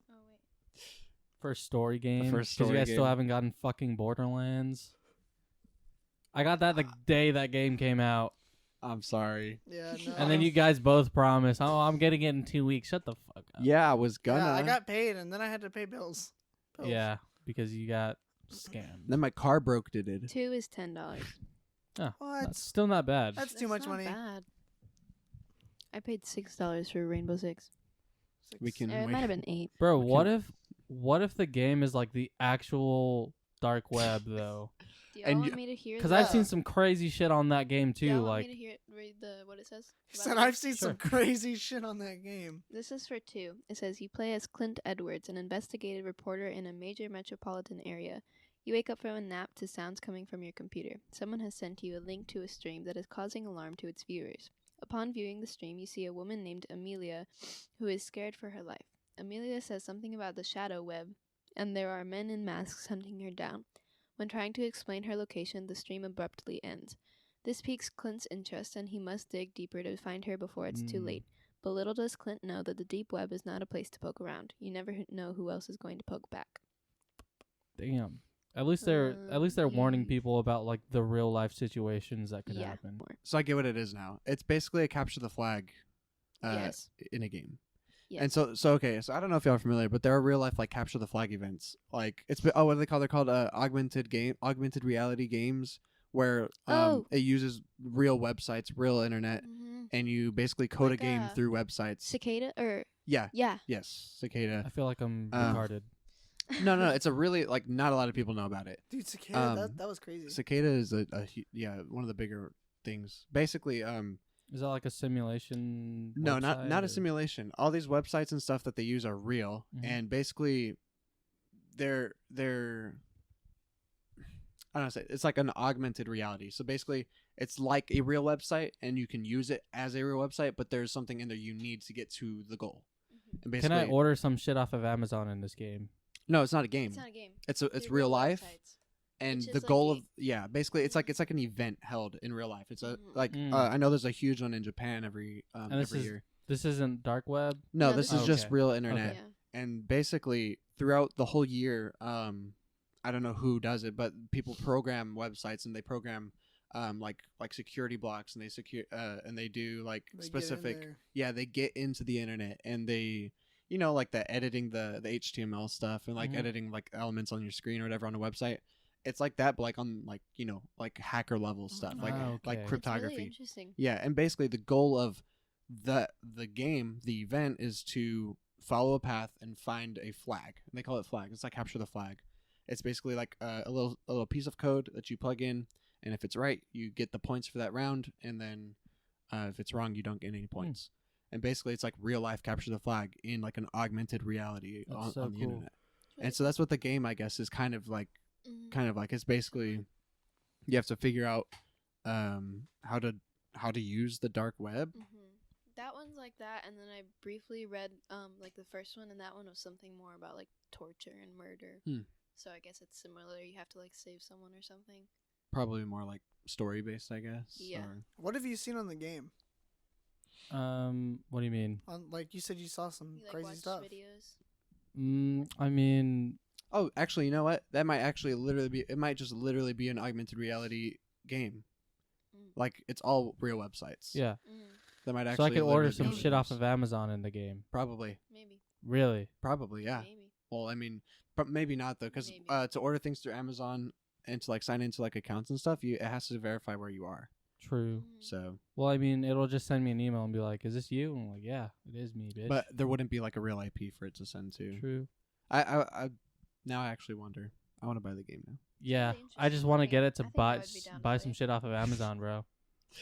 wait. First story game. first 'cause you story guys still game. haven't gotten fucking Borderlands. I got that the day that game came out, I'm sorry. Yeah, no. and then you guys both promised, "Oh, I'm getting it in 2 weeks." Shut the fuck up. Yeah, I was gonna. Yeah, I got paid, and then I had to pay bills. Yeah, because you got scammed. Then my car broke. Did it? 2 is $10. Oh, What? that's still not bad. That's too much not money. Bad. I paid $6 for Rainbow Six. We can. It wait. might have been 8. Bro, we what if the game is like the actual dark web though? Do y'all And want you- me to hear? Because the- I've seen some crazy shit on that game Do y'all too. want Like, me to read what it says? He about said it? I've seen Sure. some crazy shit on that game. This is for 2. It says you play as Clint Edwards, an investigative reporter in a major metropolitan area. You wake up from a nap to sounds coming from your computer. Someone has sent you a link to a stream that is causing alarm to its viewers. Upon viewing the stream, you see a woman named Amelia who is scared for her life. Amelia says something about the shadow web, and there are men in masks hunting her down. When trying to explain her location, the stream abruptly ends. This piques Clint's interest, and he must dig deeper to find her before it's too Mm. late. But little does Clint know that the deep web is not a place to poke around. You never know who else is going to poke back. damn. At least they're warning yeah. people about like the real life situations that could Yeah. happen. More. So I get what it is now. It's basically a capture the flag. Yes. In a game. Yes. And so okay, so I don't know if y'all are familiar, but there are real life like capture the flag events. Like what do they call? They're called augmented reality games, where Oh. it uses real websites, real internet, Mm-hmm. and you basically code Like a game a through websites. Cicada or Yeah. yeah. Yes. Cicada. I feel like I'm Um, retarded. No, it's a really like not a lot of people know about it. Dude, cicada, Um, that was crazy. Cicada is one of the bigger things. Basically, Is that like a simulation? no, not website a or- simulation. All these websites and stuff that they use are real, Mhm. and basically, they're I don't know, say it's like an augmented reality. So basically, it's like a real website, and you can use it as a real website, but there's something in there you need to get to the goal. And Can basically, I order some shit off of Amazon in this game? no, it's not a game. It's not a game. It's They're real life. websites. And It's the just like goal a- of basically it's like an event held in real life. It's a Mhm. like Mm. I know there's a huge one in Japan every this every is year. This isn't dark web. No, No, this this is is- just Okay. real internet. Yeah. And basically throughout the whole year, I don't know who does it, but people program websites and they program like security blocks and they do like They get in specific there. they get into the internet and they like the editing the HTML stuff and like Mhm. editing like elements on your screen or whatever on a website. It's like that, but like on like like hacker level stuff, like Ah, like okay. It's cryptography. really interesting. Yeah, and basically the goal of the game, the event, is to follow a path and find a flag. And they call it flag. It's like capture the flag. It's basically like a little piece of code that you plug in, and if it's right, you get the points for that round, and then if it's wrong, you don't get any points. And basically, it's like real life capture the flag in like an augmented reality That's so on the cool. internet. And so that's what the game, I guess, is kind of like. Mhm. It's basically you have to figure out how to use the dark web. That one's like that, and then I briefly read like the first one, and that one was something more about like torture and murder. So I guess it's similar. You have to like save someone or something. Probably more like story based, I guess. Yeah. What have you seen on the game? What do you mean? On like you said, you saw some You like crazy watch stuff. videos. I mean, Oh, actually, you know what? That might actually it might just literally be an augmented reality game. Like, it's all real websites. yeah. That might So I actually could order literally some be shit off games. of Amazon in the game. Probably. Maybe. Really? Probably, yeah. Maybe. Well, I mean, but maybe not, though, because Maybe. to order things through Amazon and to, like, sign into, like, accounts and stuff, it has to verify where you are. True. So, Well, I mean, it'll just send me an email and be like, "Is this you?" And I'm like, "Yeah, it is me, bitch." but there wouldn't be, like, a real IP for it to send to. True. I now I actually wonder. I want to buy the game now. Yeah, Really I just interesting want to game. get it to I think I buy would be down to buy play some it. shit off of Amazon, bro.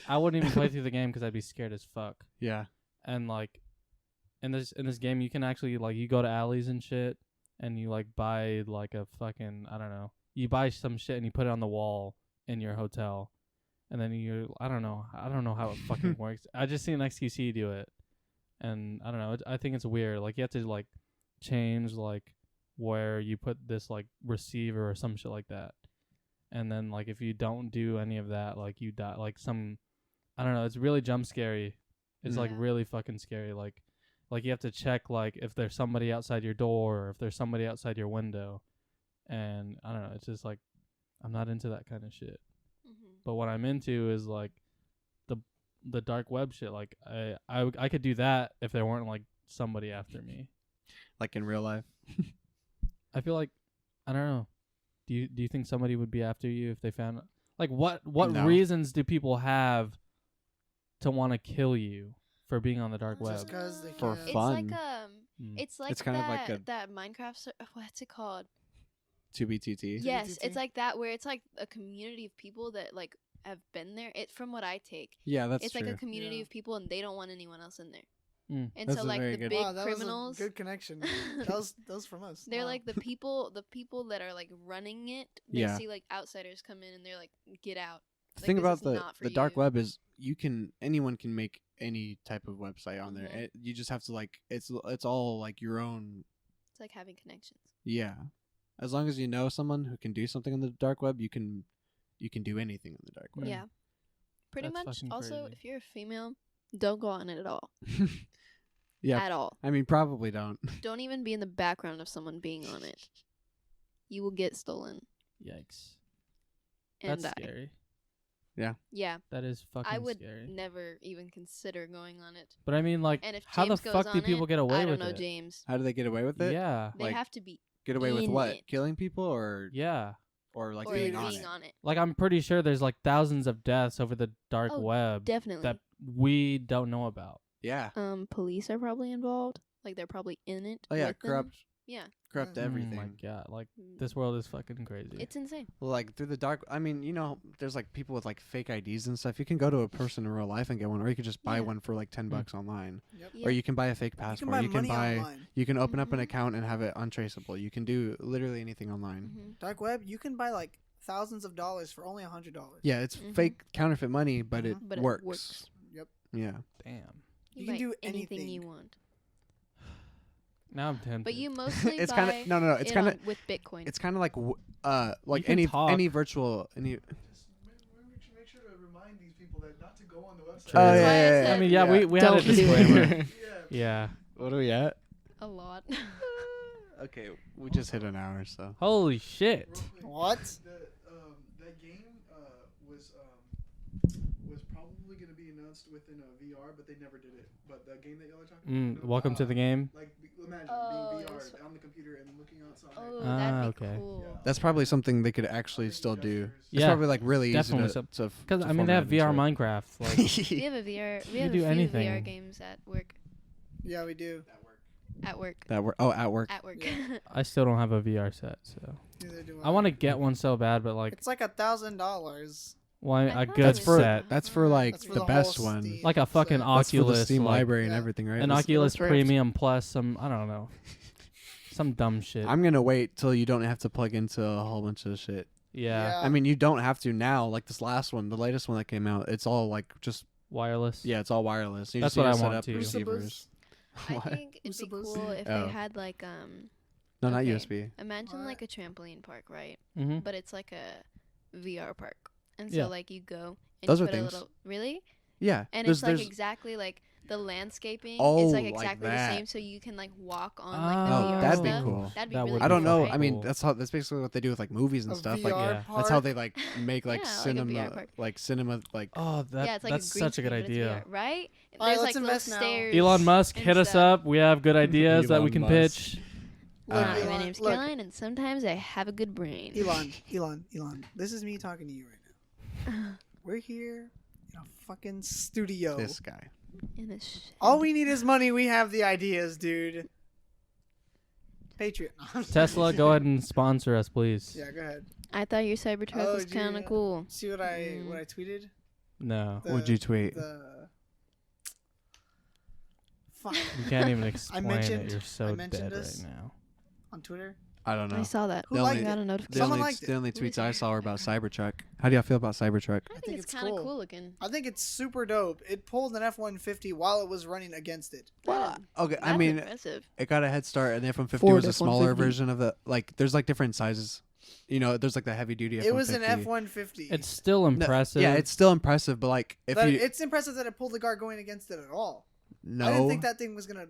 I wouldn't even play through the game because I'd be scared as fuck. Yeah. And like, in this game, you can actually like you go to alleys and shit, and you like buy like a fucking I don't know. You buy some shit and you put it on the wall in your hotel, and then I don't know how it fucking works. I just seen XQC do it, and I don't know. I think it's weird. Like you have to like change like where you put this like receiver or some shit like that. And then like if you don't do any of that, like you die. Like I don't know. It's really jump scary. It's like Yeah. really fucking scary. Like you have to check like if there's somebody outside your door or if there's somebody outside your window. And I don't know. It's just like I'm not into that kind of shit. But what I'm into is like the dark web shit. Like I could do that if there weren't like somebody after me. Like in real life. I feel like I don't know. Do you think somebody would be after you if they found like what No. reasons do people have to want to kill you for being on the dark Just web? because they For can. It's fun. like Mm. it's like It's kind of like a- that Minecraft. What's it called? 2BTT. Yes, TTT? it's like that where it's like a community of people that like have been there. It from what I take, Yeah, that's it's true. like a community Yeah. of people and they don't want anyone else in there. Mm. And That's so a like very the good- big Wow, that criminals, was a good connection. that was from us. they're Wow. like the people that are like running it. They Yeah. see like outsiders come in and they're like, get out. The Like, thing this about is the not for the dark you. web is anyone can make any type of website on there. Mhm. You just have to like it's all like your own. It's like having connections. Yeah, as long as you know someone who can do something on the dark web, you can do anything on the dark web. Yeah. Pretty That's much. fucking Also, crazy. if you're a female, don't go on it at all. Yeah. At all. I mean, probably don't. Don't even be in the background of someone being on it. You will get stolen Yikes. and That's die. scary. Yeah. That is fucking I would scary. never even consider going on it. But I mean, like, And if how the James goes fuck do on people it, get away I don't with know, it? James. How do they get away with it? Yeah, They Like, have to be Get away with in what? it. Killing people or yeah. like or being on being it? on it. Like, I'm pretty sure there's like thousands of deaths over the dark Oh, web Definitely. that we don't know about. Yeah. Police are probably involved. Like they're probably in it. Oh yeah, with them. corrupt Yeah. corrupt Oh Oh everything. my god, like Mm. this world is fucking crazy. It's insane. Like through the dark. I mean, there's like people with like fake IDs and stuff. You can go to a person in real life and get one, or you could just buy Yeah. one for like $10 online, Yep. Yeah. or you can buy a fake You can passport. buy You can money buy. online. You can open up an Mhm. account and have it untraceable. You can do literally anything online. Mm-hmm. Dark web, you can buy like thousands of dollars for only $100. Yeah, it's Mhm. fake counterfeit money, but it But works. it works. Yep. Yeah. Damn. You can buy do anything anything. you want. Now I'm tempted. But you mostly It's buy kind of no. It's it kind of on- with Bitcoin. it's kind of like like can talk. any virtual any. Just make sure to remind these people that not to go on the website. True. Oh That's why I yeah, yeah, said- I mean, yeah, we had a Don't do it. disclaimer. Yeah. Yeah. What are we at? a lot. Okay, we just hit an hour, so. Holy shit. Real quick, What? That game was probably going to be announced within a VR, but they never did it. But the game that y'all are talking about, Welcome to the game. like imagine Oh, being that's VR on the computer and looking outside. Oh, Ah, that'd be okay. cool. Yeah. That's probably something they could actually still do. It's Yeah, probably like really definitely easy to Because I mean, they have VR Minecraft. Like, We have a VR. We You have do a few anything. VR games at work. Yeah, we do. At work. that work. Oh, at work. At work. Yeah. I still don't have a VR set, so Neither do I want to get one so bad, but like, It's like $1,000. well, I a thought good it That's was for set, that's for like That's for the the best whole one. Steam. like a fucking That's That's for the Oculus, Steam like, library and yeah. everything, right? an This- Oculus That's ripped. Premium Plus, some I don't know, some dumb shit. I'm gonna wait till you don't have to plug into a whole bunch of shit. Yeah. I mean, you don't have to now. Like this last one, the latest one that came out, it's all like just Wireless. yeah, it's all wireless. You That's just need what to I set want up the too. receivers. I What? think it'd be Usabas? cool if Oh. they had like No, not okay. USB. Imagine What? like a trampoline park, right? Mm-hmm. But it's like a VR park, and so Yeah. like you go and Those you are put things. a little really, Yeah, and there's it's like there's exactly like the landscaping Oh, is like like exactly the that. same, so you can like walk on like the Oh, VR that'd be stuff. cool. That'd be That really would I don't cool, know. right? I mean, Cool. that's basically what they do with like movies and A stuff. VR Like Yeah. park. that's how they like make like Yeah, like a cinema, VR park. like cinema, like Oh, that yeah, it's like that's a green such a good screen, but it's idea. VR, right? All right, There's let's like little invest now. stairs. Elon Musk, and hit us stuff. up. We have good ideas that we Elon can Musk. pitch. Look, Hi, my Elon, name's look, Caroline, and sometimes I have a good brain. Elon. This is me talking to you right now. We're here in a fucking studio. this guy. In a shed. All we need is money. We have the ideas, dude. Patreon. Tesla, go ahead and sponsor us, please. Yeah, go ahead. I thought your Cybertruck Oh, was did you, kind of cool. See what I tweeted? No, The- What'd you tweet? The fuck you can't even explain mentioned- it. You're I so mentioned dead this. right now. on Twitter. I don't know. I saw that. Who The liked only- I got a The notification. Someone only, liked it. the only Who is tweets I it? saw were about Cybertruck. How do y'all feel about Cybertruck? I think think it's it's kind of cool. cool looking. I think it's super dope. It pulled an F-150 while it was running against it. That- Okay, I that's mean, impressive. it got a head start, and the F-150 Ford was a smaller F-150. version of the like. There's like different sizes. You know, there's like the heavy duty. It was an F-150. F-150. It's still No, impressive. Yeah, it's still impressive, but like if But you it's impressive that it pulled the guard going against it at all. no, I didn't think that thing was gonna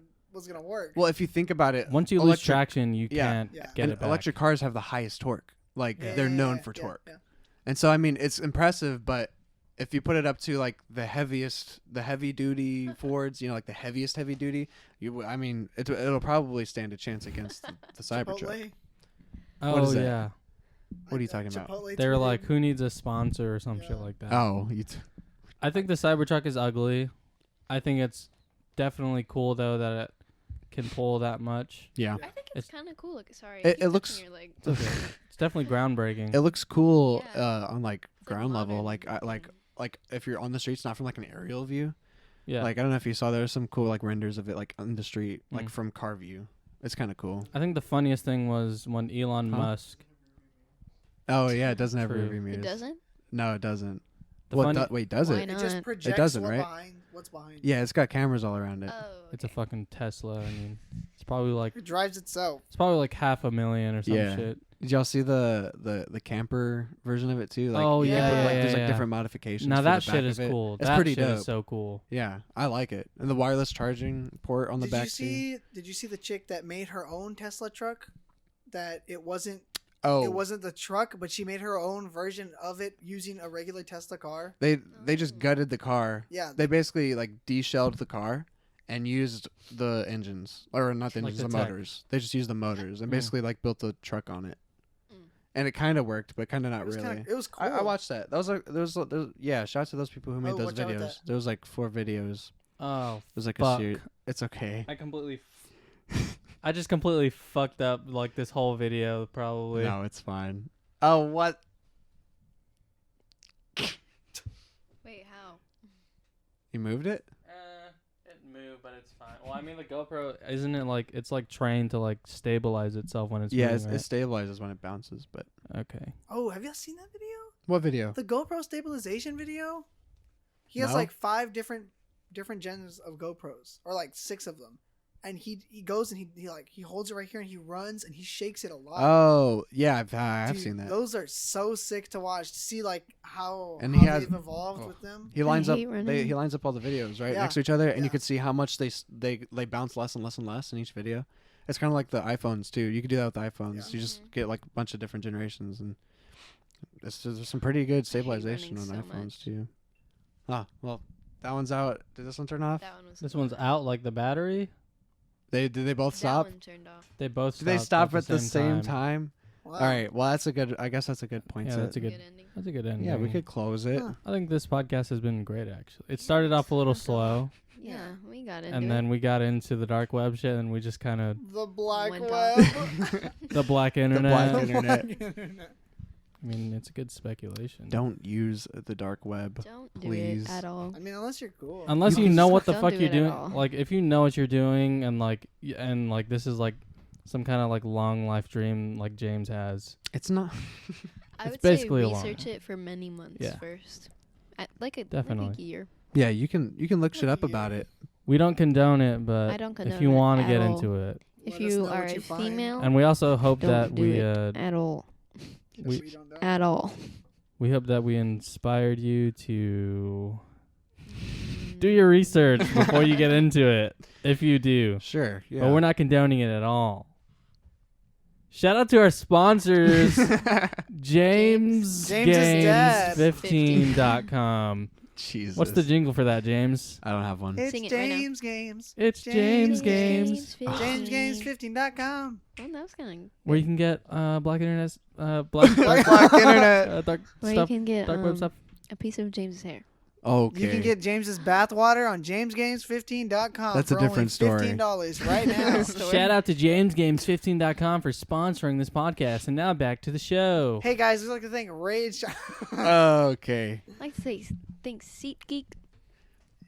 work. well, if you think about it, once you lose electric- traction, you yeah. can't Yeah. get and it back. electric cars have the highest torque. Like Yeah. they're known for Yeah, torque. yeah. And so I mean, it's impressive, but if you put it up to like the heavy duty Fords, you know, like the heaviest heavy duty, I mean, it'll probably stand a chance against the Cybertruck. Chipotle. oh what is that? yeah, What are you talking about? Chipotle they were tweeted- like, "Who needs a sponsor or some Yeah. shit like that." Oh, I think the Cybertruck is ugly. I think it's definitely cool though that it can pull that much. yeah. I think it's It's- kind of cool. Like, sorry, It- I it keep touching looks- your leg. It's okay. It's definitely groundbreaking. It looks cool Yeah. on like It's, like, ground level, modern like looking. like if you're on the streets, not from like an aerial view. yeah, Like I don't know if you saw, there's some cool like renders of it like on the street, like Mm. from car view. It's kind of cool. I think the funniest thing was when Elon Huh? Musk. Oh yeah, it doesn't have True. rear view mirrors. It doesn't. No, it doesn't. The What? funny- Wait, does Why it? not? It just It projects doesn't, right? what's behind. Yeah, it's got cameras all around it. Oh, It's a okay. fucking Tesla. I mean, it's probably like It drives itself. $500,000 or some Yeah. shit. Did y'all see the camper version of it too? Like, Oh, you can yeah, put, yeah, like, there's like yeah. different modifications. Now for that the shit back is of it. cool. It's that pretty shit dope. is so cool. Yeah, I like it. And the wireless charging port on the Did back you see? Did you see the chick that made her own Tesla truck? That it wasn't. Oh, It wasn't the truck, but she made her own version of it using a regular Tesla car. they just gutted the car. Yeah. They basically like de-shelled the car and used the engines, or not the Like engines, the the tech. motors. They just used the motors and Mm. basically like built the truck on it. Mm. And it kind of worked, but kind of It not was really. kinda, it was cool. I watched that. That was like there was yeah. Shout out to those people who made Oh, those watch out with videos. that. There was like 4 videos. Oh, It was like fuck. a shoot. It's okay. I completely. I just completely fucked up like this whole video probably. No, it's fine. Oh, what? Wait, how? You moved it? It moved, but it's fine. Well, I mean the GoPro isn't it like it's like trained to like stabilize itself when it's Yeah, moving, it stabilizes when it bounces. But right? Okay. Oh, have y'all seen that video? what video? The GoPro stabilization video. He has No. like 5 different gens of GoPros, or like 6 of them, and he goes and he holds it right here and he runs and he shakes it a lot. Oh, yeah, I've Dude, seen that. Those are so sick to watch, to see like how, And how he has- they've evolved oh. with them. He lines up. hate running. He lines up all the videos right Yeah, next to each other, and you yeah. can see how much they bounce less and less and less in each video. It's kind of like the iPhones too. You can do that with the iPhones. Yeah. You just Mhm. get like a bunch of different generations, and there's some pretty good stabilization on running so iPhones much. too. Ah, well, that one's out. Did this one turn off? That one was. This one's out like the battery. Did they both That stop? one turned off. They both. Did they stopped stop at the same time? Wow. All right. Well, that's a good. I guess that's a good point. Yeah, to- that's a good. ending. That's a good ending. yeah, we could close it. Huh. I think this podcast has been great actually. It started off a little slow, Yeah, we got into and then we got into the dark web shit, and we just kind of The black Went web. off. the black internet. black internet. I mean, it's a good speculation. Don't use the dark web. Don't please. do it at all. I mean, unless you're cool. Unless You you can know just what the don't fuck do you're it at doing. all. Like, if you know what you're doing, and like, and like, this is like some kind of like long life dream, like James has. It's not. I It's would basically a say long- research it for many months Yeah. first. Like a Definitely. year. Yeah, you can look shit up about it. We don't condone it, but I don't if condone you it want to at get all. into it, If Let us you know are what a you find. female, and we also hope don't that do we it at all. we- We don't know. At all. we hope that we inspired you to do your research before you get into it. If you do, Sure. Yeah. but we're not condoning it at all. Shout out to our sponsors, James's dad. JamesGames15.com. Jesus. What's the jingle for that, James? I don't have one. It's Sing it right now. James Games. It's James Games, JamesGames15.com. Well, that was kind of where you can get black internet, black internet. dark where stuff, you can get dark web stuff. a piece of James's hair. Okay. You can get James's bathwater on JamesGames15.com. That's a for only different story. $15 right now. Shout out to JamesGames15.com for sponsoring this podcast. And now back to the show. Hey guys, we'd like to thank Rage. Okay. I like to say, think SeatGeek.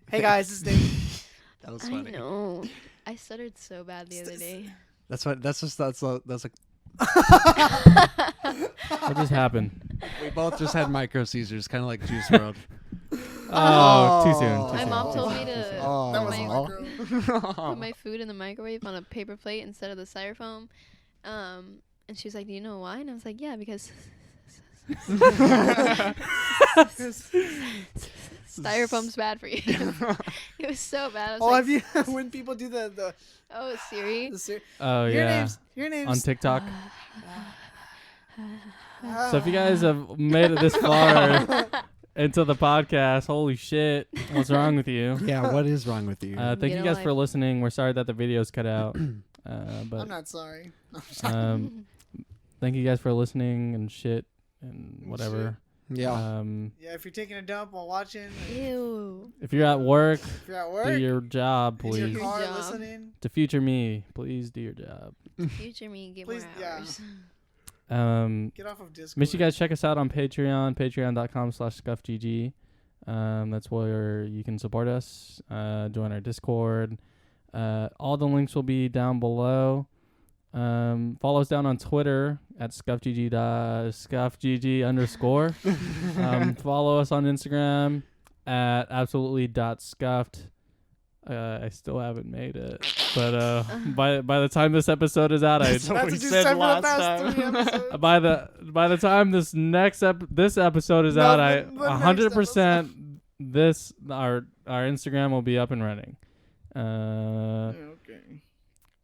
Hey guys, this is Dave. That was I funny. know. I stuttered so bad the other day. That's what. That's like. What just happened? We both just had micro Caesars, kind of like Juice WRLD. Oh, too soon. My Too mom soon. told me to Oh. That was my- micro. put my food in the microwave on a paper plate instead of the styrofoam. And she was like, "Do you know why?" And I was like, "Yeah, because styrofoam's bad for you." It was so bad. I was Oh, like, have you when people do the "Oh, Siri." Oh, your yeah. name's On TikTok. Ah. So if you guys have made it this far into the podcast, holy shit, what's wrong with you? Yeah. What is wrong with you? Thank Get you a guys life. for listening. We're sorry that the video's cut out. I'm But not sorry. thank you guys for listening and shit and whatever. yeah. Yeah, if you're taking a dump while watching, Ew. If you're at work, if you're at work, do your job, in your please. car Job. listening, To future me, please do your job. Future me, get Please, more yeah. hours. get off of Discord. Make sure you guys check us out on Patreon, patreon.com/scuffgg. That's where you can support us, join our Discord. All the links will be down below. Follow us down on Twitter at scuffgg _. Follow us on Instagram at absolutely.scuffed. I still haven't made it, but by the time this episode is out, That's what That's we what you said said for the last past time. 3 episodes. by the time this this episode is No, out, the next 100% this our Instagram will be up and running. Okay.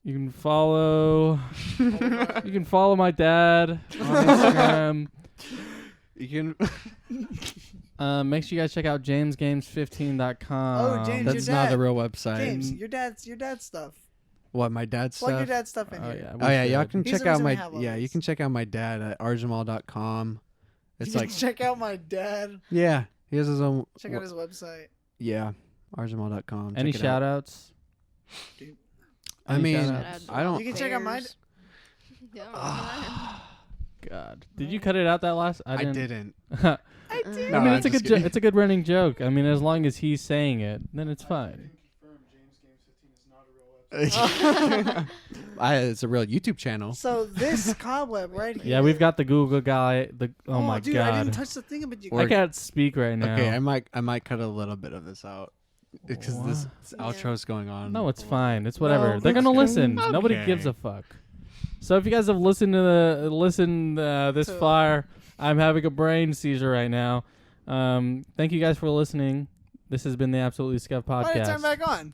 You can follow my dad on Instagram. You can. Make sure you guys check out JamesGames15.com. Oh, James, That's your not dad. the real website. James, your dad's stuff. What, my dad's Plug stuff? your dad's stuff in Oh here. yeah. Oh yeah, y'all can He's check the out reason we my have all you this. can check out my dad at arjamal.com. It's You like can check out my dad. yeah, he has his own. Check out his website. Yeah, arjamal.com. Any Check it out. shout outs? I Any mean, shout-outs? I don't. You can check out my. Yeah. God, did you cut it out that last? I didn't. I I No, mean, I'm it's a just good kidding. it's a good running joke. I mean, as long as he's saying it, then it's fine. It's a real YouTube channel. So this cobweb right here. Yeah, we've got the Google guy. Oh my dude, god, I didn't touch the thing, but you. I can't speak right now. Okay, I might cut a little bit of this out because this What? outro's going on. No, it's fine. It's whatever. No, They're gonna okay. listen. Nobody Okay. gives a fuck. So if you guys have listened this To- far, I'm having a brain seizure right now. Thank you guys for listening. This has been the Absolutely Scuffed Why did it turn podcast, back on?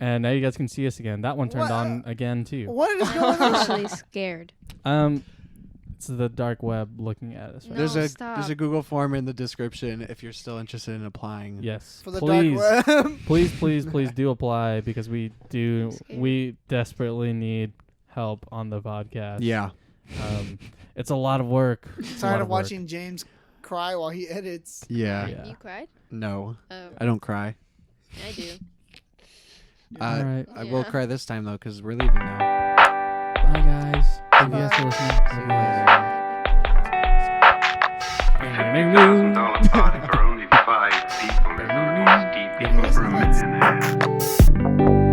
and now you guys can see us again. That one turned What? on again too. What is I'm going on? actually scared. It's the dark web looking at us. Right? No, There's a stop. Google form in the description if you're still interested in applying. Yes, For the please, dark web. please do apply because we desperately need help on the podcast. Yeah. It's a lot of work. It's a lot Tired of work. watching James cry while he edits. Yeah. Yeah. You cried? No, Oh, I don't cry. I do. All right. I will Yeah. cry this time though because we're leaving now. Bye, guys. Thank you guys for listening. See you later. $50,000 party for only 5 people. It's deep in the room in there.